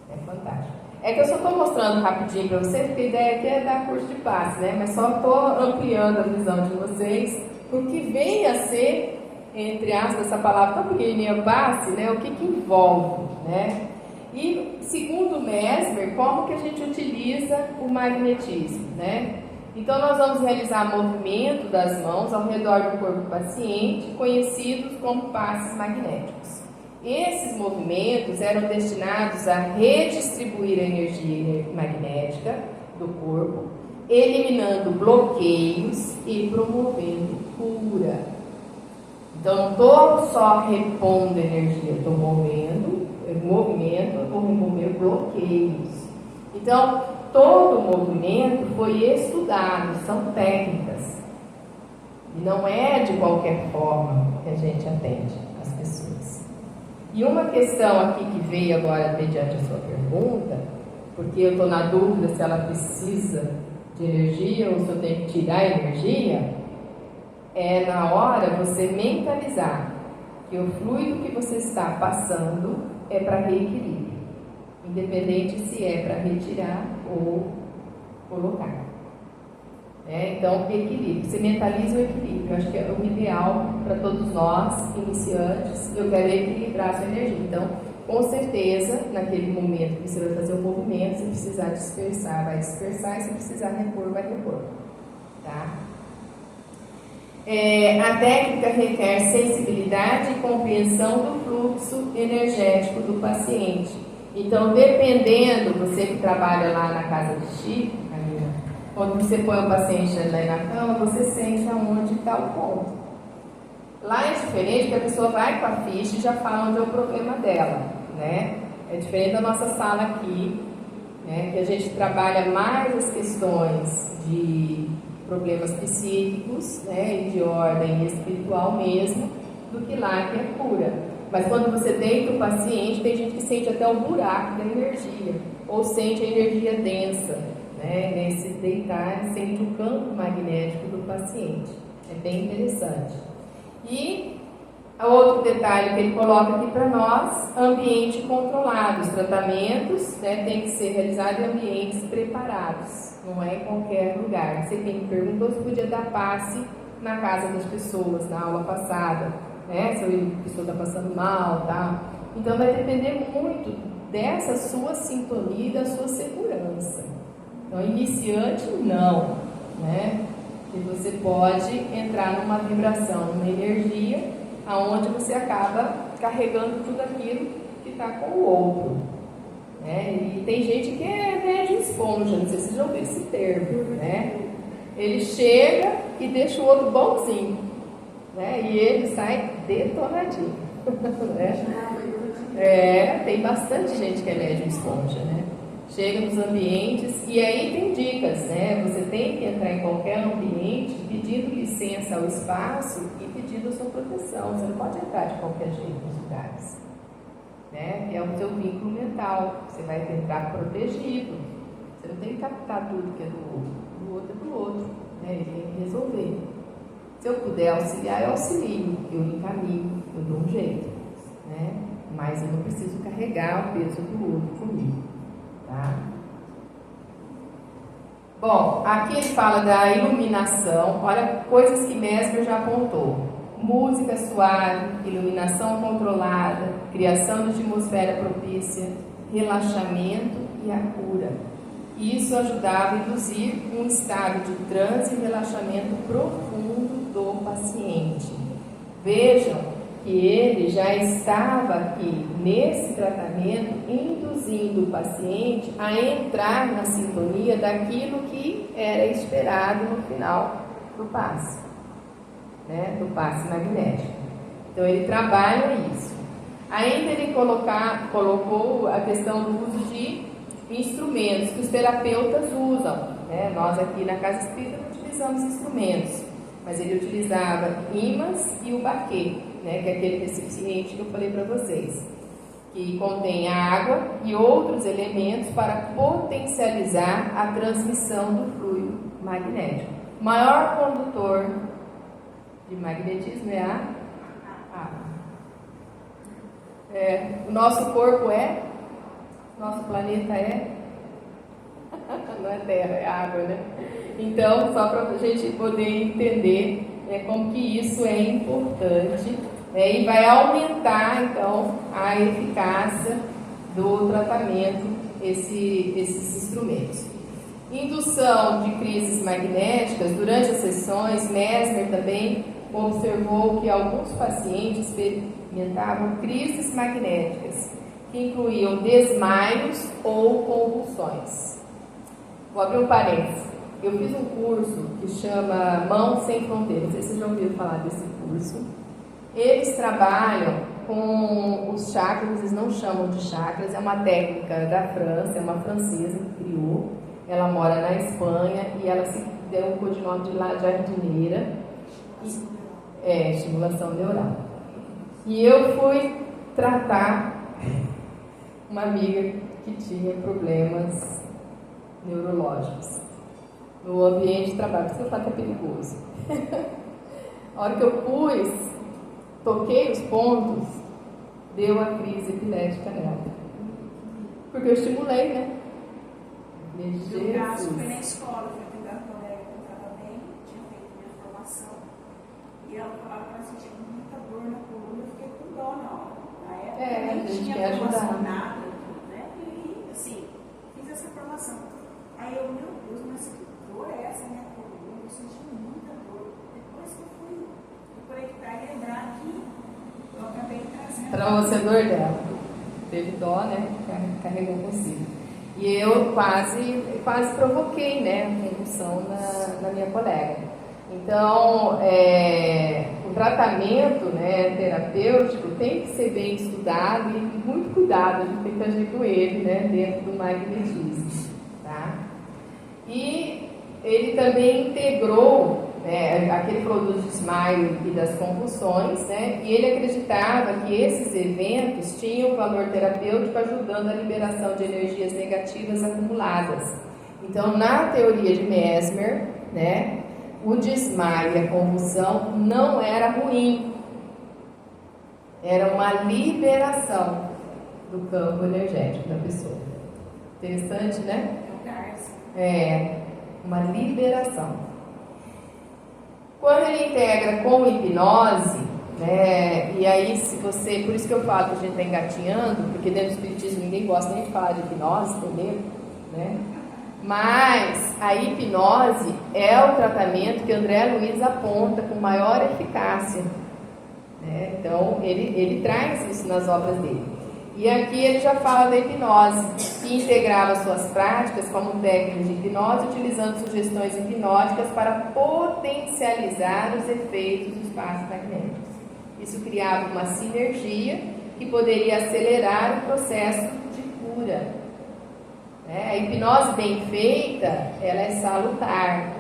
A: É fantástico. É que eu só estou mostrando rapidinho para vocês, porque a ideia aqui é dar curso de passe, né? Mas só estou ampliando a visão de vocês, porque vem a ser, entre aspas, essa palavra tão pequenininha, passe, né? O que envolve, né? E, segundo Mesmer, como que a gente utiliza o magnetismo, né? Então, nós vamos realizar movimento das mãos ao redor do corpo do paciente, conhecidos como passes magnéticos. Esses movimentos eram destinados a redistribuir a energia magnética do corpo, eliminando bloqueios e promovendo cura. Então, não estou só repondo energia, estou movendo movimento, eu vou remover bloqueios. Então, todo o movimento foi estudado, são técnicas. E não é de qualquer forma que a gente atende as pessoas. E uma questão aqui que veio agora mediante a sua pergunta, porque eu estou na dúvida se ela precisa de energia ou se eu tenho que tirar energia, é na hora você mentalizar que o fluido que você está passando é para reequilíbrio, independente se é para retirar ou colocar. Então, equilíbrio. Você mentaliza o equilíbrio. Eu acho que é o ideal para todos nós, iniciantes. Eu quero equilibrar a sua energia. Então, com certeza, naquele momento que você vai fazer o movimento, se precisar dispersar, vai dispersar. E se precisar repor, vai repor. Tá? A técnica requer sensibilidade e compreensão do fluxo energético do paciente. Então, dependendo, você que trabalha lá na casa de Chico, quando você põe o paciente lá na cama, você sente aonde está o ponto. Lá é diferente, porque a pessoa vai com a ficha e já fala onde é o problema dela, né? É diferente da nossa sala aqui, né? Que a gente trabalha mais as questões de problemas psíquicos, né, e de ordem espiritual mesmo, do que lá que é cura. Mas quando você deita o paciente, tem gente que sente até o buraco da energia, ou sente a energia densa, né, nesse deitar, sente o campo magnético do paciente. É bem interessante. E outro detalhe que ele coloca aqui para nós, ambiente controlado. Os tratamentos, né, têm que ser realizados em ambientes preparados, não é em qualquer lugar. Você quem me perguntou se podia dar passe na casa das pessoas, na aula passada, né, se a pessoa está passando mal, tá? Então vai depender muito dessa sua sintonia e da sua segurança. Então, iniciante, não. né? Que você pode entrar numa vibração, numa energia, aonde você acaba carregando tudo aquilo que está com o outro, né? E tem gente que é médium esponja, não sei se vocês já ouviram esse termo, né? Ele chega e deixa o outro bonzinho, né? E ele sai detonadinho, né? Tem bastante gente que é médium esponja, né? Chega nos ambientes e aí tem dicas, né? Você tem que entrar em qualquer ambiente pedindo licença ao espaço e pedindo a sua proteção. Você não pode entrar de qualquer jeito nos lugares, né? É o seu vínculo mental. Você vai entrar protegido. Você não tem que captar tudo que é do outro é do outro, né? Ele tem que resolver. Se eu puder auxiliar, eu auxilio, eu encaminho, eu dou um jeito, né? Mas eu não preciso carregar o peso do outro comigo, tá? Bom, aqui ele fala da iluminação. Olha, coisas que Mesmer já apontou: música suave, iluminação controlada, criação de atmosfera propícia, relaxamento e a cura. Isso ajudava a induzir um estado de transe e relaxamento profundo do paciente. Vejam que ele já estava aqui nesse tratamento induzindo o paciente a entrar na sintonia daquilo que era esperado no final do passe, né, do passe magnético. Então ele trabalha isso. Ainda ele colocou a questão do uso de instrumentos que os terapeutas usam, né? Nós aqui na Casa Espírita não utilizamos instrumentos, mas ele utilizava ímãs e o baquê, né? Que é aquele recipiente que eu falei para vocês, que contém água e outros elementos para potencializar a transmissão do fluido magnético. O maior condutor de magnetismo é a água. O nosso corpo nosso planeta não é terra, é água, né? Então, só para a gente poder entender como que isso é importante, né? E vai aumentar, então, a eficácia do tratamento, esses instrumentos. Indução de crises magnéticas. Durante as sessões, Mesmer também observou que alguns pacientes experimentavam crises magnéticas, que incluíam desmaios ou convulsões. Vou abrir um parênteses. Eu fiz um curso que chama Mãos Sem Fronteiras. Não sei se vocês já ouviram falar desse curso. Eles trabalham com os chakras, eles não chamam de chakras, é uma técnica da França, é uma francesa que criou. Ela mora na Espanha e ela se deu um codinome de La Jardineira. Estimulação neural. E eu fui tratar uma amiga que tinha problemas neurológicos no ambiente de trabalho, porque eu falo que é perigoso. A hora que eu toquei os pontos, deu a crise epilética nela. Porque eu estimulei, né?
B: No caso, foi na escola, foi cuidar com a colega que eu estava bem, tinha feito minha formação, e ela falava que ela sentia muita dor na coluna, eu fiquei com dó na hora. Na época, nem tinha formação nada, né? E, assim, fiz essa formação. Aí eu, meu Deus, mas que dor é essa minha coluna? Eu senti muita dor. Depois que eu fui conectar e lembrar que eu acabei trazendo.
A: Para você dor dela. Teve dó, né? Carregou consigo. E eu quase provoquei, né, a convulsão na minha colega. Então, o tratamento, né, terapêutico tem que ser bem estudado e muito cuidado, a gente tem que agir com ele, né, dentro do magnetismo, tá? E ele também integrou, aquele produto de desmaio e das convulsões, né, e ele acreditava que esses eventos tinham valor terapêutico, ajudando a liberação de energias negativas acumuladas. Então, na teoria de Mesmer, né, o desmaio e a convulsão não era ruim, era uma liberação do campo energético da pessoa. Interessante, né? Uma liberação. Quando ele integra com hipnose, né, e aí se você, por isso que eu falo que a gente está engatinhando, porque dentro do espiritismo ninguém gosta nem de falar de hipnose, entendeu? Né?
D: Mas a hipnose é o tratamento que André Luiz aponta com maior eficácia, né? Então ele traz isso nas obras dele. E aqui ele já fala da hipnose, que integrava suas práticas como técnicas de hipnose, utilizando sugestões hipnóticas para potencializar os efeitos dos passos magnéticos. Isso criava uma sinergia que poderia acelerar o processo de cura. A hipnose bem feita, ela é salutar.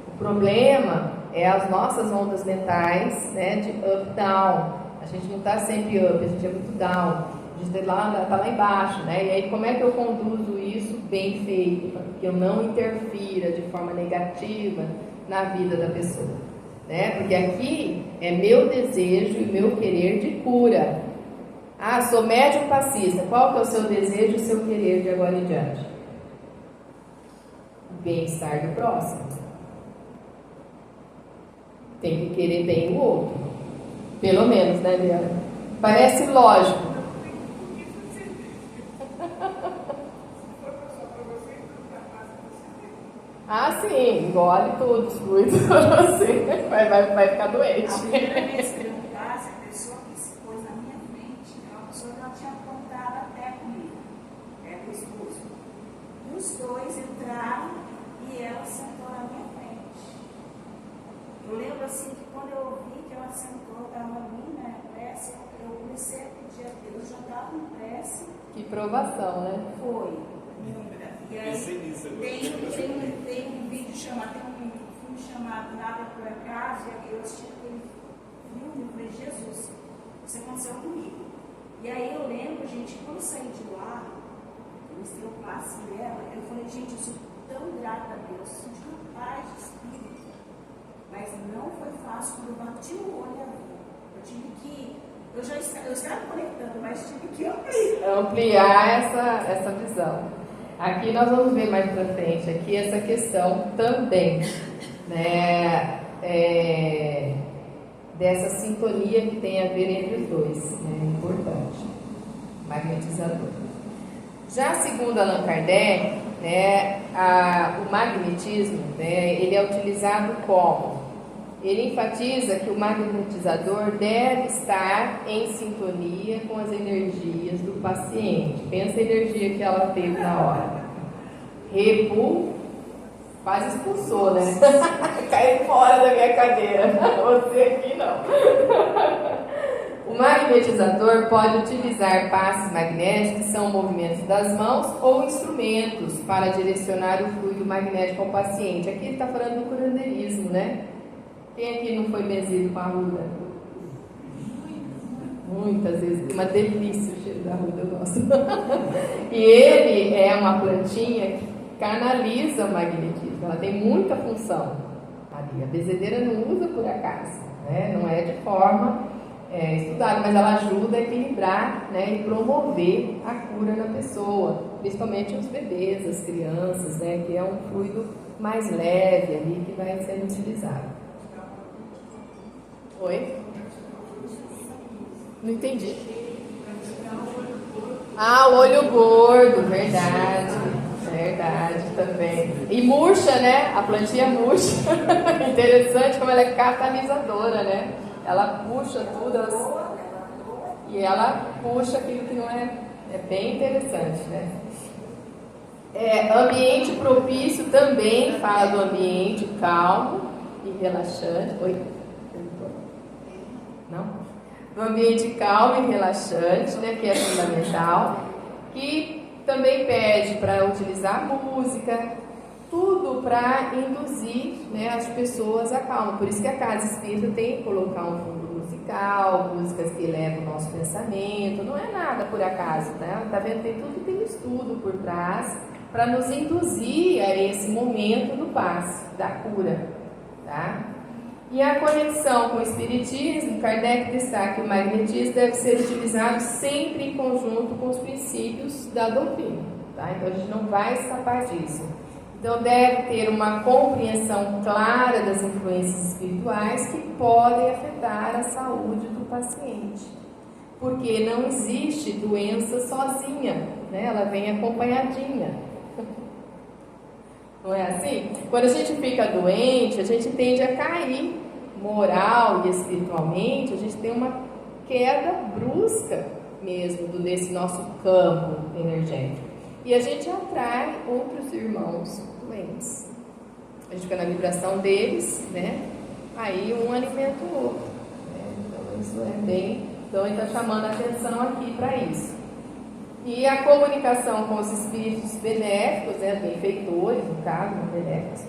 D: O problema é as nossas ondas mentais, né, de up-down. A gente não está sempre up, a gente é muito down. A gente está lá embaixo, né? E aí como é que eu conduzo isso bem feito, para que eu não interfira de forma negativa na vida da pessoa, né? Porque aqui é meu desejo e meu querer de cura. Ah, sou médium passista. Qual que é o seu desejo e o seu querer de agora em diante? O bem-estar do próximo. Tem que querer bem o outro. Pelo menos, né, Liana? Parece lógico. Ah, sim. Engole tudo, exclui tudo você. Vai ficar doente.
B: A primeira vez que eu perguntasse, a pessoa que se pôs na minha frente, uma pessoa que ela tinha apontado até comigo, do esposo. E os dois entraram e ela sentou na minha frente. Eu lembro assim que quando eu ouvi que ela sentou, estava ali, né, prece, eu comecei a pedir a Deus, já estava em prece.
D: Que provação, né?
B: Foi. E aí tem um vídeo chamado, tem um filme chamado Nada por Acaso, e aí eu assisti aquele filme e falei, Jesus, isso aconteceu comigo. E aí eu lembro, gente, quando eu saí de lá, eu mostrei o passe dela, eu falei, gente, eu sou tão grata a Deus, senti uma paz de espírito. Mas não foi fácil quando eu bati o olho ali. Eu tive que. Eu estava conectando, mas tive que
D: ampliar essa visão. Aqui nós vamos ver mais para frente aqui essa questão também, né, dessa sintonia que tem a ver entre os dois, né, importante, magnetizador. Já segundo Allan Kardec, né, o magnetismo, né, ele é utilizado como? Ele enfatiza que o magnetizador deve estar em sintonia com as energias do paciente. Pensa a energia que ela teve na hora. Quase expulsou, né? Caiu fora da minha cadeira. Você aqui não. O magnetizador pode utilizar passes magnéticos, que são movimentos das mãos, ou instrumentos para direcionar o fluido magnético ao paciente. Aqui ele está falando do curandeirismo, né? Quem aqui não foi benzido com a ruda? Muitas vezes. Uma delícia o cheiro da ruda, eu gosto. E ele é uma plantinha que canaliza o magnetismo. Ela tem muita função ali. A bezedeira não usa por acaso, né? Não é de forma estudada, mas ela ajuda a equilibrar, né, e promover a cura na pessoa, principalmente os bebês, as crianças, né, que é um fluido mais leve ali que vai sendo utilizado. Oi? Não entendi. O olho gordo, verdade também. E murcha, né? A plantinha murcha. Interessante como ela é catalisadora, né? Ela puxa tudo e ela puxa aquilo que não é. É bem interessante, né? Ambiente propício também fala do ambiente calmo e relaxante. Oi? Não? Do ambiente calmo e relaxante, né, que é fundamental, que também pede para utilizar música, tudo para induzir, né, as pessoas à calma. Por isso que a casa espírita tem que colocar um fundo musical, músicas que elevam o nosso pensamento, não é nada por acaso, né? Tá vendo? Tem tudo, tem estudo por trás para nos induzir a esse momento do passe, da cura, tá? E a conexão com o espiritismo, Kardec destaca que o magnetismo deve ser utilizado sempre em conjunto com os princípios da doutrina, tá? Então a gente não vai escapar disso. Então deve ter uma compreensão clara das influências espirituais que podem afetar a saúde do paciente, porque não existe doença sozinha, né? Ela vem acompanhadinha. Não é assim? Quando a gente fica doente, a gente tende a cair moral e espiritualmente, a gente tem uma queda brusca mesmo desse nosso campo energético. E a gente atrai outros irmãos doentes. A gente fica na vibração deles, né? Aí um alimenta o outro. Né? Então isso é bem... Então ele está chamando a atenção aqui para isso. E a comunicação com os espíritos benéficos, né, benfeitores, no caso, benéficos,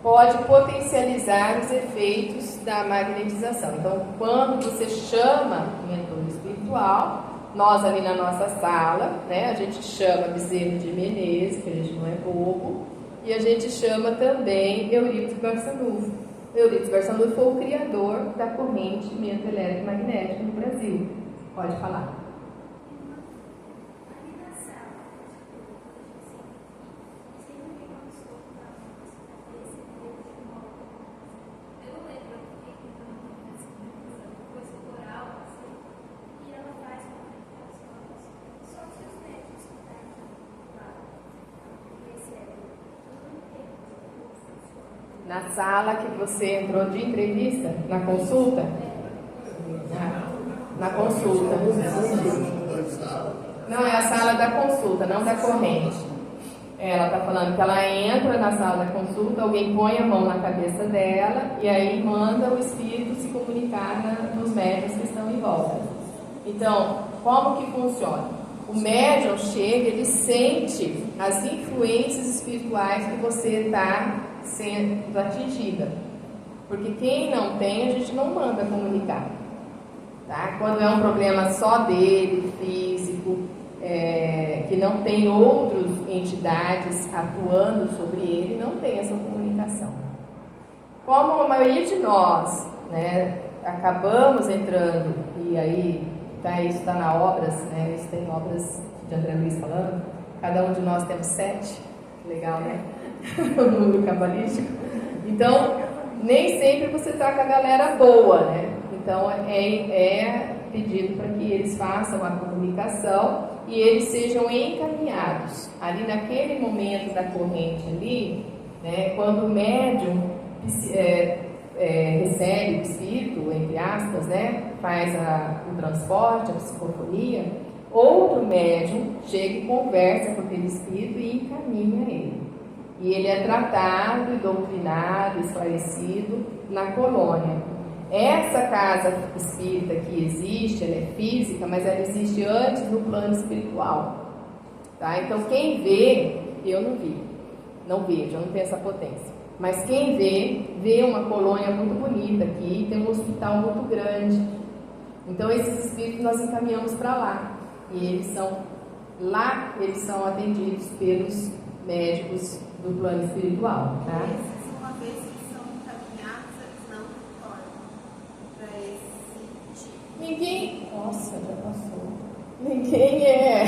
D: pode potencializar os efeitos da magnetização. Então, quando você chama o mentor espiritual, nós ali na nossa sala, né, a gente chama Bezerra de Menezes, que a gente não é bobo, e a gente chama também Eurípides Barçanufo. Eurípides Barçanufo foi o criador da corrente mento elétrico magnético no Brasil. Pode falar. Na sala que você entrou de entrevista? Na consulta? Na consulta. Não, é a sala da consulta, não da corrente. Ela está falando que ela entra na sala da consulta, alguém põe a mão na cabeça dela e aí manda o espírito se comunicar nos médiuns que estão em volta. Então, como que funciona? O médium chega, ele sente as influências espirituais que você está sendo atingida. Porque quem não tem, a gente não manda comunicar. Tá? Quando é um problema só dele, físico, que não tem outras entidades atuando sobre ele, não tem essa comunicação. Como a maioria de nós, né, acabamos entrando, e aí isso está na obras, né, isso tem obras de André Luiz falando, cada um de nós temos 7, legal, né? O número cabalístico. Então, nem sempre você está com a galera boa, né? Então, é pedido para que eles façam a comunicação e eles sejam encaminhados. Ali naquele momento da corrente ali, né, quando o médium recebe o espírito, entre aspas, né, faz o transporte, a psicofonia, outro médium chega e conversa com aquele espírito e encaminha ele. E ele é tratado, doutrinado, esclarecido na colônia. Essa casa espírita que existe, ela é física, mas ela existe antes no plano espiritual. Tá? Então quem vê, eu não vi, não vejo, eu não tenho essa potência. Mas quem vê uma colônia muito bonita aqui, tem um hospital muito grande. Então esses espíritos nós encaminhamos para lá. E eles são atendidos pelos médicos do plano espiritual, tá?
B: Uma vez que são encaminhados, eles não retornam para esse tipo.
D: Ninguém... Nossa, já passou. Ninguém é...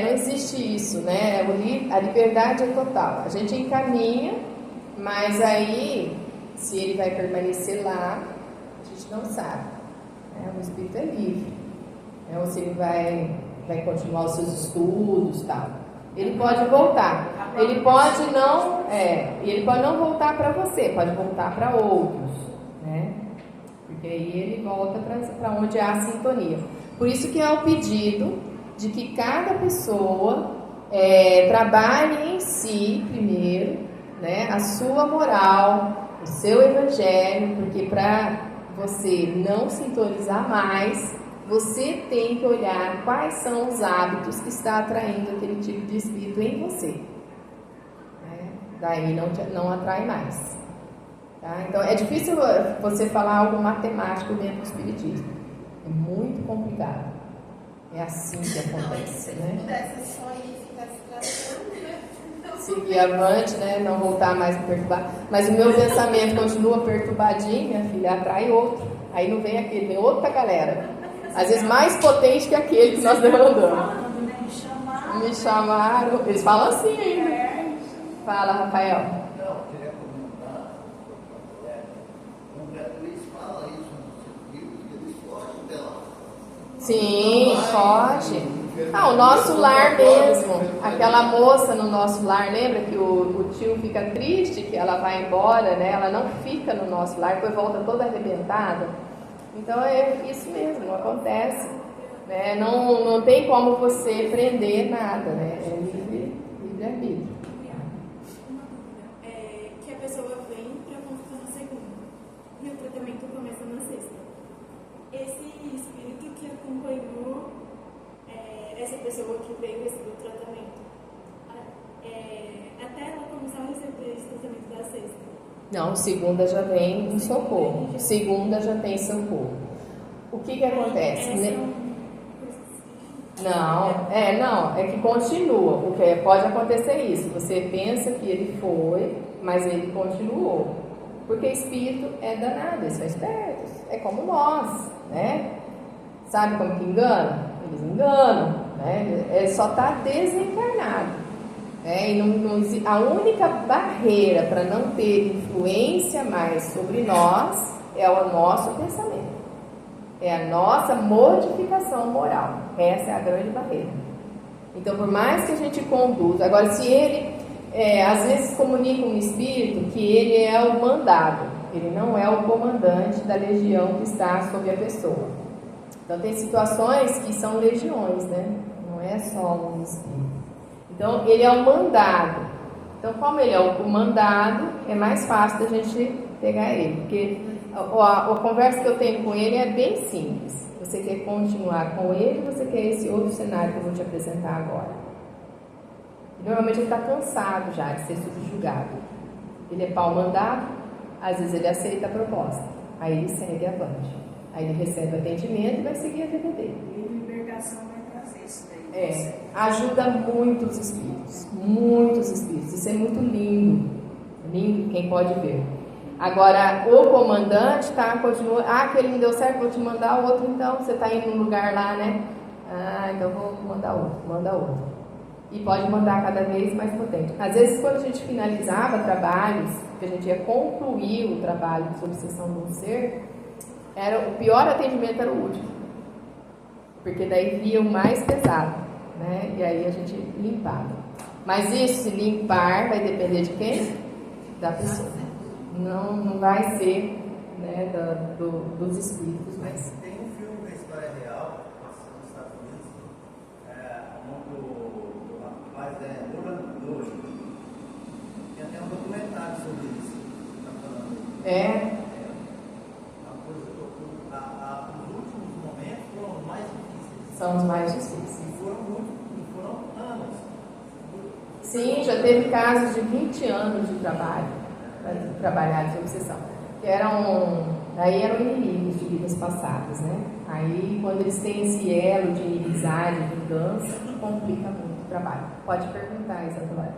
D: não existe isso, né? A liberdade é total. A gente encaminha, mas aí, se ele vai permanecer lá, a gente não sabe. Né? O espírito é livre. Ou se ele vai continuar os seus estudos, tal. Ele pode voltar. Ele pode não voltar para você, pode voltar para outros, né? Porque aí ele volta para onde há sintonia. Por isso que é o pedido de que cada pessoa trabalhe em si primeiro, né, a sua moral, o seu evangelho, porque para você não sintonizar mais, você tem que olhar quais são os hábitos que está atraindo aquele tipo de espírito em você. Daí não atrai mais. Tá? Então é difícil você falar algo matemático dentro do espiritismo. É muito complicado. É assim que acontece, né?
B: Pudesse só ir ficar se tratando, né?
D: Seguir avante, né? Não voltar mais a perturbar. Mas o meu pensamento continua perturbadinho, minha filha, atrai outro. Aí não vem aquele, vem outra galera. Às vezes mais potente que aquele que nós demandamos. Me chamaram. Eles falam assim ainda. Fala, Rafael.
E: Não, eu queria comentar. O André Luiz fala isso nos seus livros, que eles fogem dela.
D: Sim, foge. O nosso lar mesmo. Aquela moça no nosso lar, lembra que o tio fica triste, que ela vai embora, né? Ela não fica no nosso lar, depois volta toda arrebentada. Então é isso mesmo, não acontece. Né? Não tem como você prender nada, né? É livre-arbítrio.
F: Que a pessoa vem para consulta na segunda e o tratamento começa na sexta. Esse espírito que acompanhou essa pessoa que veio receber o tratamento, até ela começar a receber esse tratamento da sexta.
D: Não, segunda já vem em socorro. Segunda já tem socorro. O que acontece? Não, é que continua. Porque pode acontecer isso. Você pensa que ele foi, mas ele continuou. Porque espírito é danado, eles são espertos. É como nós, né? Sabe como que engana? Eles enganam, né? Ele só está desencarnado. Né? E a única barreira para não ter influência mais sobre nós é o nosso pensamento. É a nossa modificação moral. Essa é a grande barreira. Então, por mais que a gente conduza... Agora, se ele, às vezes, comunica um espírito que ele é o mandado, ele não é o comandante da legião que está sob a pessoa. Então, tem situações que são legiões, né? Não é só um espírito. Então, ele é o mandado. Então, como ele é o mandado, é mais fácil da gente pegar ele, porque a conversa que eu tenho com ele é bem simples. Você quer continuar com ele ou você quer esse outro cenário que eu vou te apresentar agora? Normalmente ele está cansado já de ser subjugado. Ele é pau mandado, às vezes ele aceita a proposta, aí ele segue avante. Aí ele recebe atendimento e vai seguir a vida dele.
B: E libertação vai trazer isso daí.
D: Ajuda muitos espíritos, muitos espíritos. Isso é muito lindo. Lindo quem pode ver. Agora, o comandante continua. Aquele não deu certo, vou te mandar outro então. Você está indo num lugar lá, né? Então vou mandar outro, manda outro. E pode mandar cada vez mais potente. Às vezes, quando a gente finalizava trabalhos, que a gente ia concluir o trabalho de obsessão do ser, o pior atendimento era o último. Porque daí via o mais pesado, né? E aí a gente limpava. Mas isso, limpar, vai depender de quem? Da pessoa. Não vai ser, né, dos espíritos.
E: Mas tem um filme da história real, nos Estados Unidos, o nome do rapaz é Roland Doyle. Tem até um documentário sobre isso. Tá falando. Uma coisa os últimos momentos foram os mais difíceis.
D: São os mais difíceis.
E: E foram anos.
D: Sim, já teve casos de 20 anos de trabalho. Trabalhar de obsessão, que daí eram inimigos de vidas passadas, né? Aí quando eles têm esse elo de inimizade, de vingança, complica muito o trabalho. Pode perguntar, Isadora.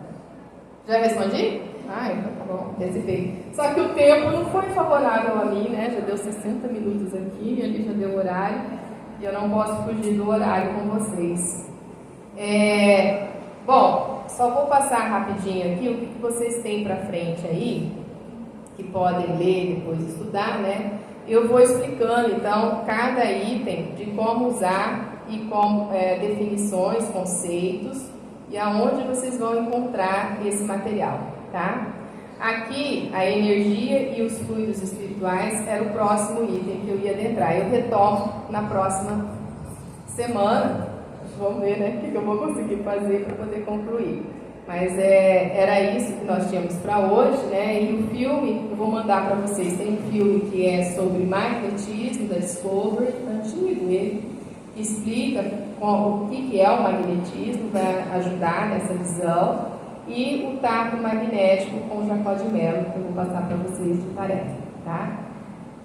D: Já respondi? Então tá bom, recebi. Só que o tempo não foi favorável a mim, né? Já deu 60 minutos aqui, ali já deu horário, e eu não posso fugir do horário com vocês. Bom, só vou passar rapidinho aqui o que vocês têm para frente aí, que podem ler e depois estudar, né? Eu vou explicando, então, cada item de como usar e como definições, conceitos e aonde vocês vão encontrar esse material, tá? Aqui, a energia e os fluidos espirituais era o próximo item que eu ia adentrar. Eu retomo na próxima semana. Vamos ver, né, o que eu vou conseguir fazer para poder concluir. Mas era isso que nós tínhamos para hoje, né? E o filme, eu vou mandar para vocês. Tem um filme que é sobre magnetismo, da Discovery, antigo ele, que explica o que é o magnetismo, para ajudar nessa visão. E o tato magnético com o Jacó de Mello, que eu vou passar para vocês de tarefa, tá?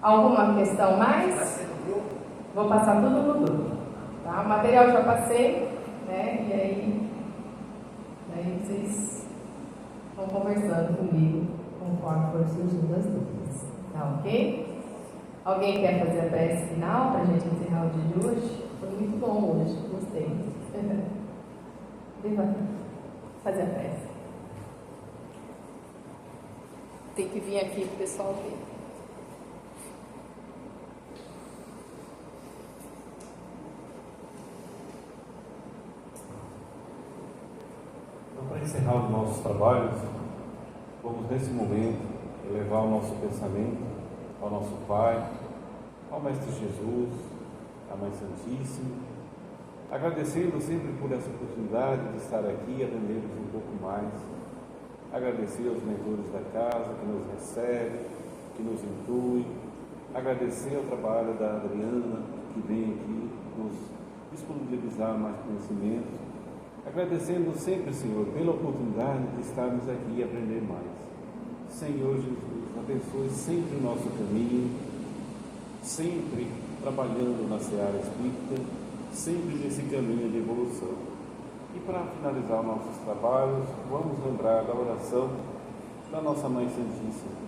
D: Alguma questão mais? Vou passar tudo no grupo. Tá? O material eu já passei, né? E aí vocês vão conversando comigo conforme for surgindo as dúvidas. Tá ok? Alguém quer fazer a prece final para a gente encerrar o dia de hoje? Foi muito bom hoje, gostei. Levanta, fazer a prece. Tem que vir aqui para o pessoal ver.
C: encerrar os nossos trabalhos, vamos nesse momento elevar o nosso pensamento ao nosso Pai, ao Mestre Jesus, à Mãe Santíssima, agradecendo sempre por essa oportunidade de estar aqui e aprender um pouco mais, agradecer aos mentores da casa que nos recebem, que nos intuem, agradecer ao trabalho da Adriana, que vem aqui nos disponibilizar mais conhecimento, agradecendo sempre, Senhor, pela oportunidade de estarmos aqui e aprender mais. Senhor Jesus, abençoe sempre o nosso caminho, sempre trabalhando na seara espírita, sempre nesse caminho de evolução. E para finalizar nossos trabalhos, vamos lembrar da oração da nossa Mãe Santíssima.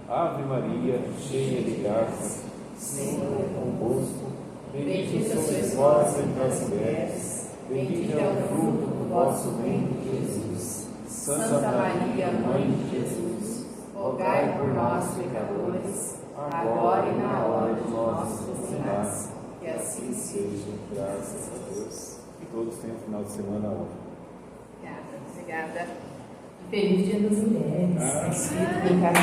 C: Ave Maria, cheia de graça, Senhor é convosco, bendita sois vós entre as mulheres, bendito é o fruto do vosso ventre, Jesus.
D: Santa Maria, Mãe de Jesus, rogai por nós, pecadores, agora e na hora de nossa morte. Que assim seja.
C: Graças a Deus. Que todos tenham um final de semana ótimo.
D: Obrigada. Feliz Dia das Mulheres. Escrito em cada